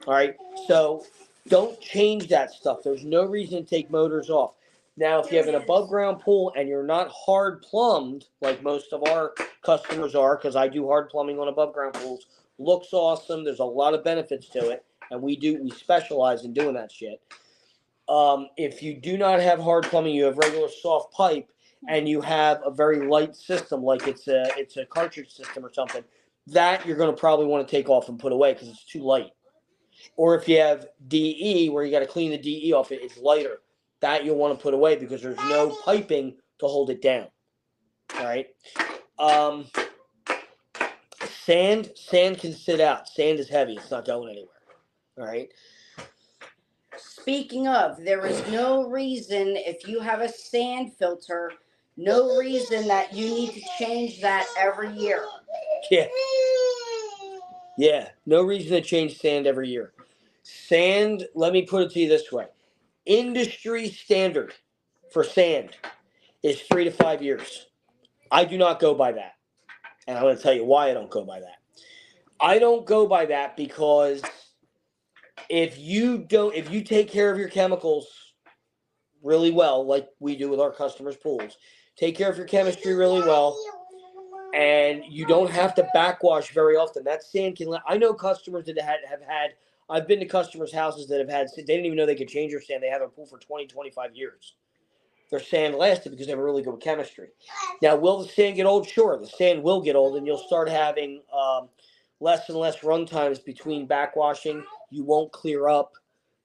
All right, so don't change that stuff. There's no reason to take motors off. Now, if you have an above-ground pool and you're not hard plumbed, like most of our customers are, because I do hard plumbing on above-ground pools, looks awesome. There's a lot of benefits to it, and we specialize in doing that shit. If you do not have hard plumbing, you have regular soft pipe, and you have a very light system, like it's a cartridge system or something, that you're going to probably want to take off and put away because it's too light. Or if you have DE, where you got to clean the DE off it, it's lighter. That you'll want to put away because there's no piping to hold it down. All right. Sand can sit out. Sand is heavy. It's not going anywhere. All right. Speaking of, there is no reason, if you have a sand filter, no reason that you need to change that every year. Yeah. Yeah. No reason to change sand every year. Sand, let me put it to you this way. Industry standard for sand is 3 to 5 years. I do not go by that. And I'm going to tell you why I don't go by that. I don't go by that because if you take care of your chemicals really well, like we do with our customers' pools, take care of your chemistry really well, and you don't have to backwash very often. That sand can. I know customers that have had. I've been to customers' houses that have had. They didn't even know they could change their sand. They have a pool for 20, 25 years. Their sand lasted because they have a really good chemistry. Now, will the sand get old? Sure, the sand will get old, and you'll start having less and less run times between backwashing. You won't clear up.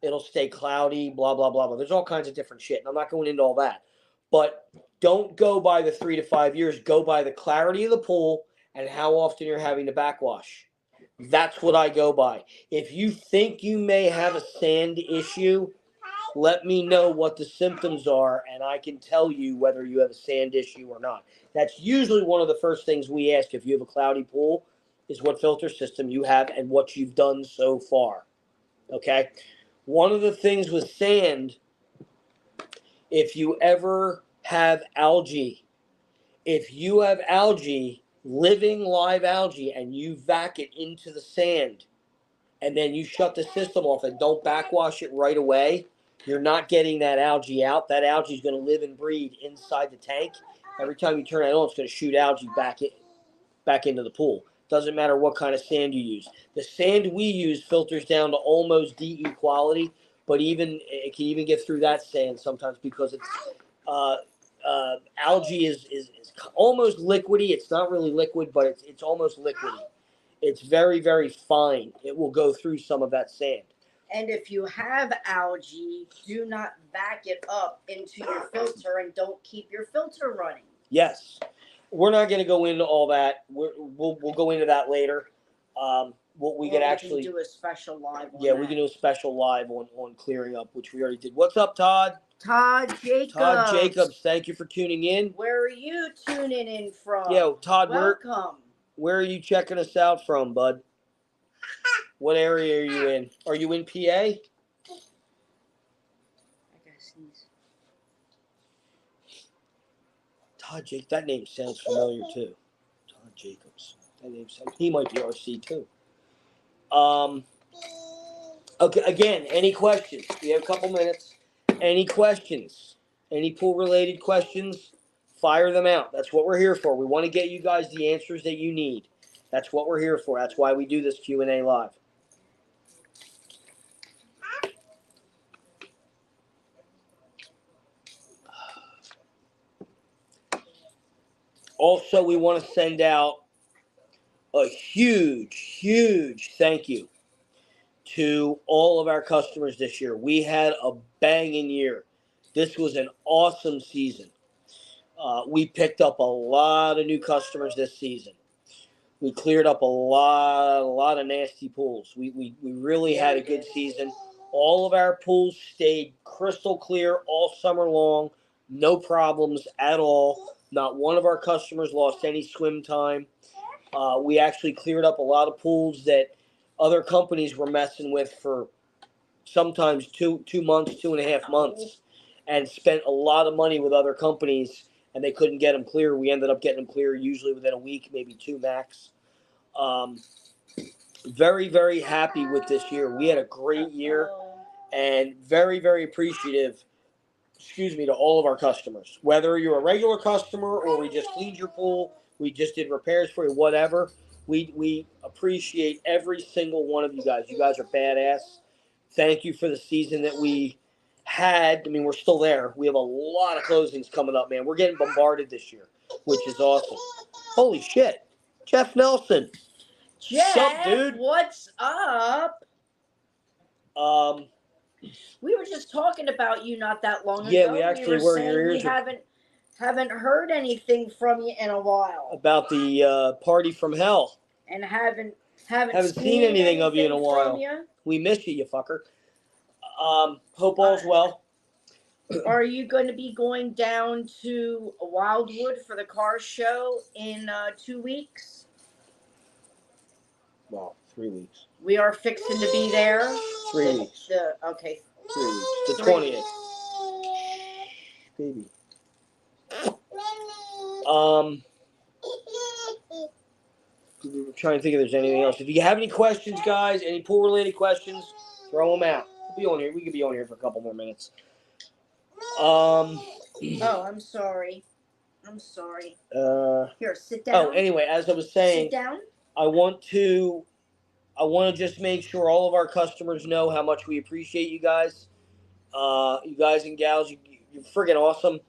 It'll stay cloudy, blah, blah, blah, blah. There's all kinds of different shit, and I'm not going into all that. But don't go by the 3 to 5 years. Go by the clarity of the pool and how often you're having to backwash. That's what I go by. If you think you may have a sand issue, let me know what the symptoms are, and I can tell you whether you have a sand issue or not. That's usually one of the first things we ask if you have a cloudy pool, is what filter system you have and what you've done so far. Okay? One of the things with sand, if you ever have algae, if you have algae, living live algae, and you vac it into the sand, and then you shut the system off and don't backwash it right away, you're not getting that algae out. That algae is going to live and breed inside the tank. Every time you turn it on, it's going to shoot algae back into the pool. Doesn't matter what kind of sand you use. The sand we use filters down to almost DE quality, but it can even get through that sand sometimes because it's algae is almost liquidy. It's not really liquid, but it's almost liquidy. It's very, very fine. It will go through some of that sand. And if you have algae, do not back it up into your filter and don't keep your filter running. Yes. We're not going to go into all that. We'll go into that later. We can actually do a special live on we can do a special live on clearing up, which we already did. What's up, Todd? Todd Jacobs. Todd Jacobs, thank you for tuning in. Where are you tuning in from? Yo, Todd, welcome. Where are you checking us out from, bud? What area are you in? Are you in PA? I gotta sneeze. Todd Jacobs. That name sounds familiar too. Todd Jacobs. That name sounds. He might be RC too. Okay. Again, any questions? We have a couple minutes. Any questions? Any pool related questions? Fire them out. That's what we're here for. We want to get you guys the answers that you need. That's what we're here for. That's why we do this Q&A live. Also, we want to send out a huge thank you to all of our customers this year. We had a banging year. This was an awesome season. We picked up a lot of new customers this season. We cleared up a lot of nasty pools. We really had a good season. All of our pools stayed crystal clear all summer long. No problems at all. Not one of our customers lost any swim time. We actually cleared up a lot of pools that other companies were messing with for sometimes 2 months, 2.5 months, and spent a lot of money with other companies, and they couldn't get them clear. We ended up getting them clear usually within a week, maybe 2 max. Very happy with this year. We had a great year, and very appreciative, to all of our customers. Whether you're a regular customer or we just cleaned your pool, we just did repairs for you, whatever. We appreciate every single one of you guys. You guys are badass. Thank you for the season that we had. I mean, we're still there. We have a lot of closings coming up, man. We're getting bombarded this year, which is awesome. Holy shit. Jeff Nelson. Jeff, Sup, dude? what's up? We were just talking about you not that long ago. Yeah, we actually were. Saying Your ears we haven't heard anything from you in a while. About the party from hell. And haven't seen anything of you in a while. We miss you, you fucker. Hope all's well. Are you going to be going down to Wildwood for the car show in 2 weeks? Well, 3 weeks. We are fixing to be there. 3 weeks. 3 weeks. The 20th. Baby. I'm trying to think if there's anything else. If you have any questions, guys, any pool related questions, throw them out. We'll be on here. We could be on here for a couple more minutes. Oh, I'm sorry. Here, sit down. Oh, anyway, as I was saying, sit down. I want to just make sure all of our customers know how much we appreciate you guys. You guys and gals, you're friggin' awesome.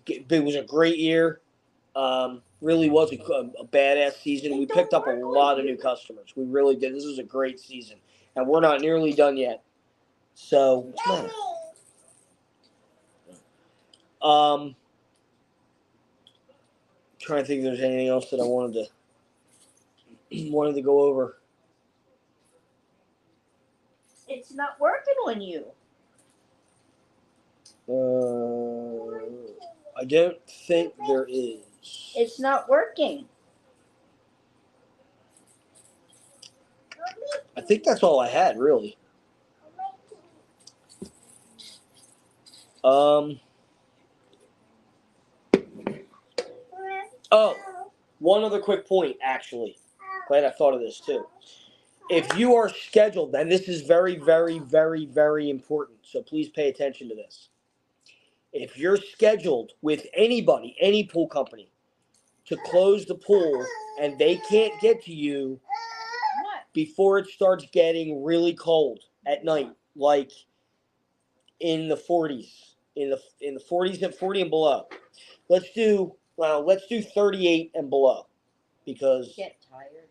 It was a great year. Really was a badass season. We picked up a lot of new customers. We really did. This was a great season. And we're not nearly done yet. So, what's the matter? Trying to think if there's anything else that I wanted to go over. It's not working on you. I don't think there is. It's not working. I think that's all I had, really. Oh, one other quick point, actually. Glad I thought of this, too. If you are scheduled, and this is very important, so please pay attention to this. If you're scheduled with anybody, any pool company, to close the pool and they can't get to you before it starts getting really cold at night, like in the 40s, in the 40s and 40 and below. Let's do 38 and below, because get tired.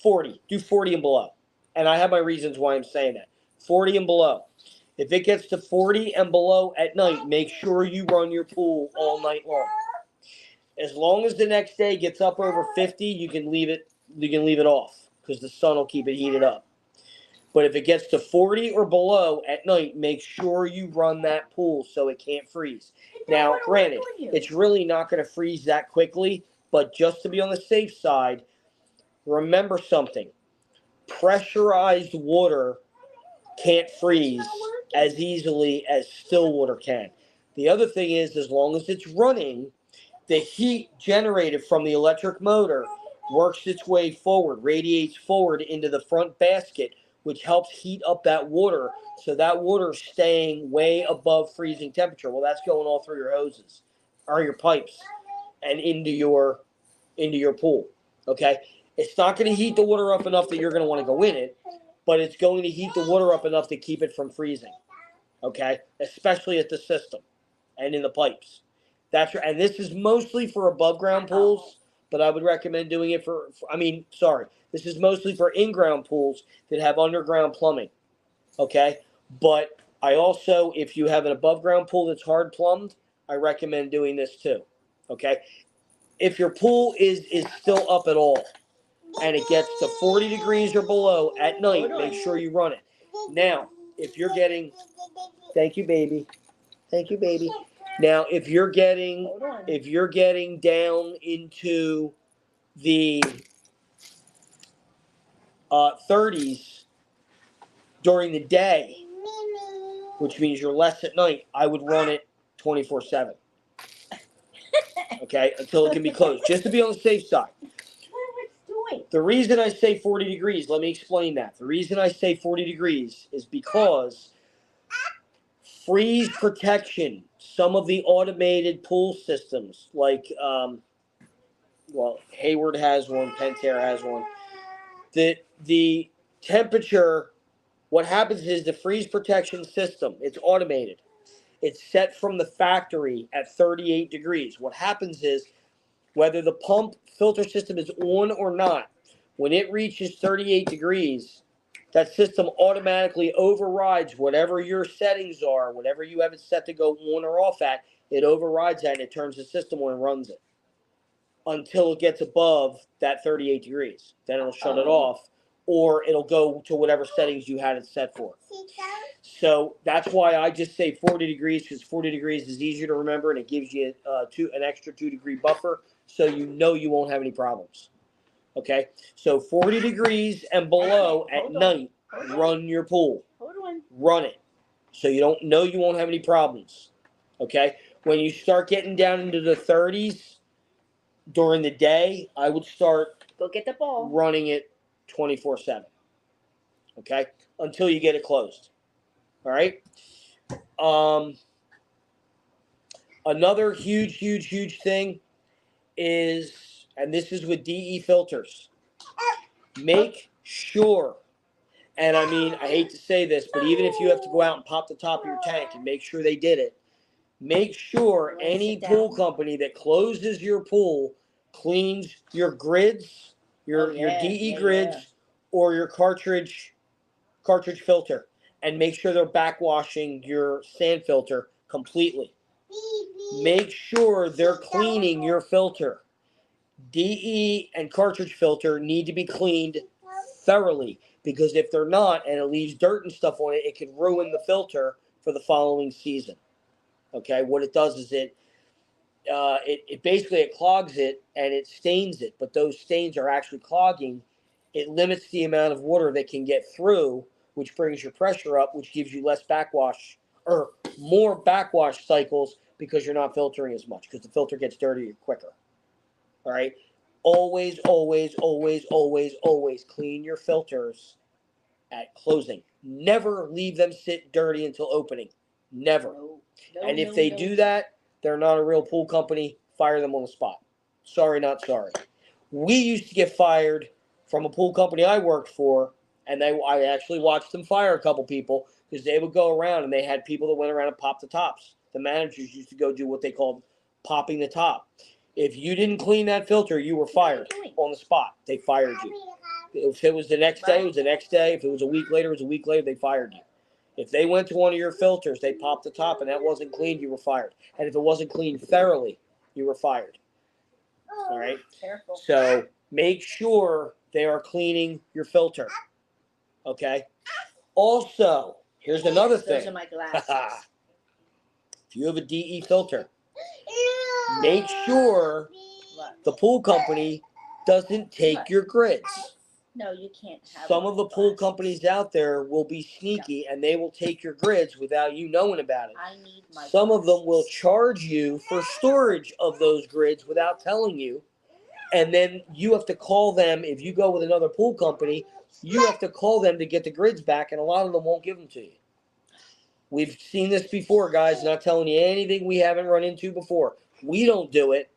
40, do 40 and below. And I have my reasons why I'm saying that. 40 and below. If it gets to 40 and below at night, make sure you run your pool all night long. As long as the next day gets up over 50, you can leave it off, because the sun will keep it heated up. But if it gets to 40 or below at night, make sure you run that pool so it can't freeze. Now, granted, it's really not going to freeze that quickly, but just to be on the safe side, remember something. Pressurized water can't freeze as easily as still water can. The other thing is, as long as it's running, the heat generated from the electric motor works its way forward, radiates forward into the front basket, which helps heat up that water, so that water is staying way above freezing temperature. Well, that's going all through your hoses or your pipes and into your pool. Okay, it's not going to heat the water up enough that you're going to want to go in it, but it's going to heat the water up enough to keep it from freezing. Okay, especially at the system and in the pipes. And this is mostly for above ground pools, but I would recommend doing it this is mostly for in-ground pools that have underground plumbing. Okay, but I also, if you have an above ground pool that's hard plumbed, I recommend doing this too. Okay, if your pool is still up at all and it gets to 40 degrees or below at night, make sure you run it. Now, if you're getting, thank you, baby. Now, if you're getting down into the 30s during the day, which means you're less at night, I would run it 24/7. Okay, until it can be closed, just to be on the safe side. The reason I say 40 degrees, let me explain that. The reason I say 40 degrees is because freeze protection, some of the automated pool systems, like, Hayward has one, Pentair has one. The temperature, what happens is the freeze protection system, it's automated. It's set from the factory at 38 degrees. What happens is, whether the pump filter system is on or not, when it reaches 38 degrees, that system automatically overrides whatever your settings are, whatever you have it set to go on or off at, it overrides that and it turns the system on and runs it until it gets above that 38 degrees. Then it'll shut it off, or it'll go to whatever settings you had it set for. So that's why I just say 40 degrees, because 40 degrees is easier to remember and it gives you an extra 2-degree buffer, so you know you won't have any problems. Okay, so 40 degrees and below at night, run your pool. Run it, so you won't have any problems. Okay, when you start getting down into the 30s during the day, I would start Go get the ball. Running it 24/7. Okay, until you get it closed. All right. Another huge thing is, and this is with DE filters, make sure, and I mean, I hate to say this, but even if you have to go out and pop the top of your tank and make sure they did it, make sure any pool company that closes your pool cleans your grids, your DE grids, or your cartridge filter, and make sure they're backwashing your sand filter completely. Make sure they're cleaning your filter. DE and cartridge filter need to be cleaned thoroughly, because if they're not and it leaves dirt and stuff on it, it can ruin the filter for the following season. Okay, what it does is it basically clogs it and it stains it, but those stains are actually clogging. It limits the amount of water that can get through, which brings your pressure up, which gives you less backwash or more backwash cycles, because you're not filtering as much, because the filter gets dirtier quicker. All right. Always clean your filters at closing. Never leave them sit dirty until opening. Never. And if they do that, they're not a real pool company. Fire them on the spot. Sorry, not sorry. We used to get fired from a pool company I worked for, and I actually watched them fire a couple people, because they would go around and they had people that went around and popped the tops. The managers used to go do what they called popping the top. If you didn't clean that filter, you were fired on the spot. They fired you. If it was the next day, it was the next day. If it was a week later, it was a week later. They fired you. If they went to one of your filters, they popped the top, and that wasn't cleaned, you were fired. And if it wasn't cleaned thoroughly, you were fired. All right? Careful. So make sure they are cleaning your filter. Okay? Also, here's another thing. Those are my glasses. If you have a DE filter, make sure the pool company doesn't take your grids. No, you can't have Some of the pool glass. companies out there will be sneaky and they will take your grids without you knowing about it. I need my Some of them will glasses. charge you for storage of those grids without telling you. And then you have to call them. If you go with another pool company, you have to call them to get the grids back, and a lot of them won't give them to you. We've seen this before, guys. Not telling you anything we haven't run into before. We don't do it,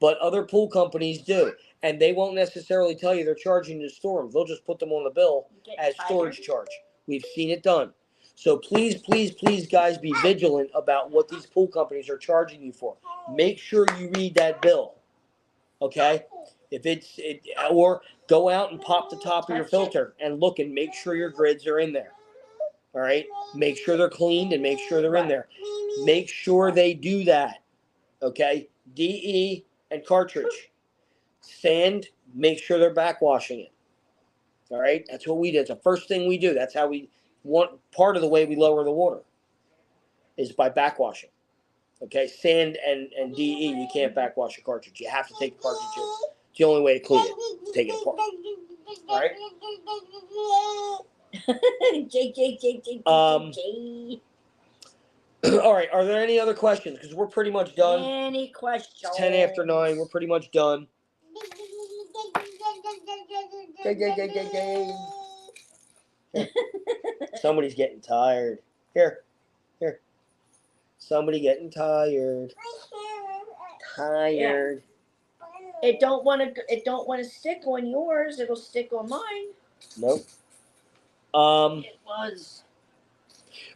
but other pool companies do. And they won't necessarily tell you they're charging you to store them. They'll just put them on the bill as storage charge. We've seen it done. So please, please, please, guys, be vigilant about what these pool companies are charging you for. Make sure you read that bill. Okay? Or go out and pop the top of your filter and look and make sure your grids are in there. All right? Make sure they're cleaned and make sure they're in there. Make sure they do that. Okay? DE and cartridge. Sand, make sure they're backwashing it. All right? That's what we do. It's the first thing we do. That's how we want part of the way we lower the water is by backwashing. Okay? Sand and DE, you can't backwash a cartridge. You have to take the cartridge in. It's the only way to clean it. Take it apart. All right? J. All right. Are there any other questions? Because we're pretty much done. Any questions? It's 10 after 9. We're pretty much done. Somebody's getting tired. Here. Somebody getting tired. Tired. Yeah. It don't want to stick on yours. It'll stick on mine. Nope. It was.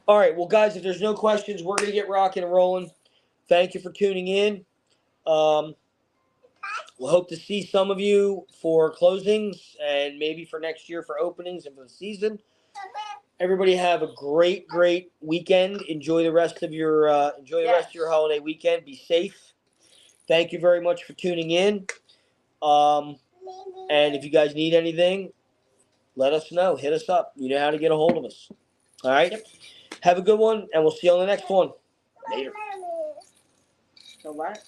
All right. Well, guys, if there's no questions, we're gonna get rocking and rolling. Thank you for tuning in. We'll hope to see some of you for closings and maybe for next year for openings and for the season. Everybody have a great, great weekend. Enjoy the rest of your rest of your holiday weekend. Be safe. Thank you very much for tuning in. And if you guys need anything, let us know. Hit us up. You know how to get a hold of us. All right? Yep. Have a good one, and we'll see you on the next one. Later. So what?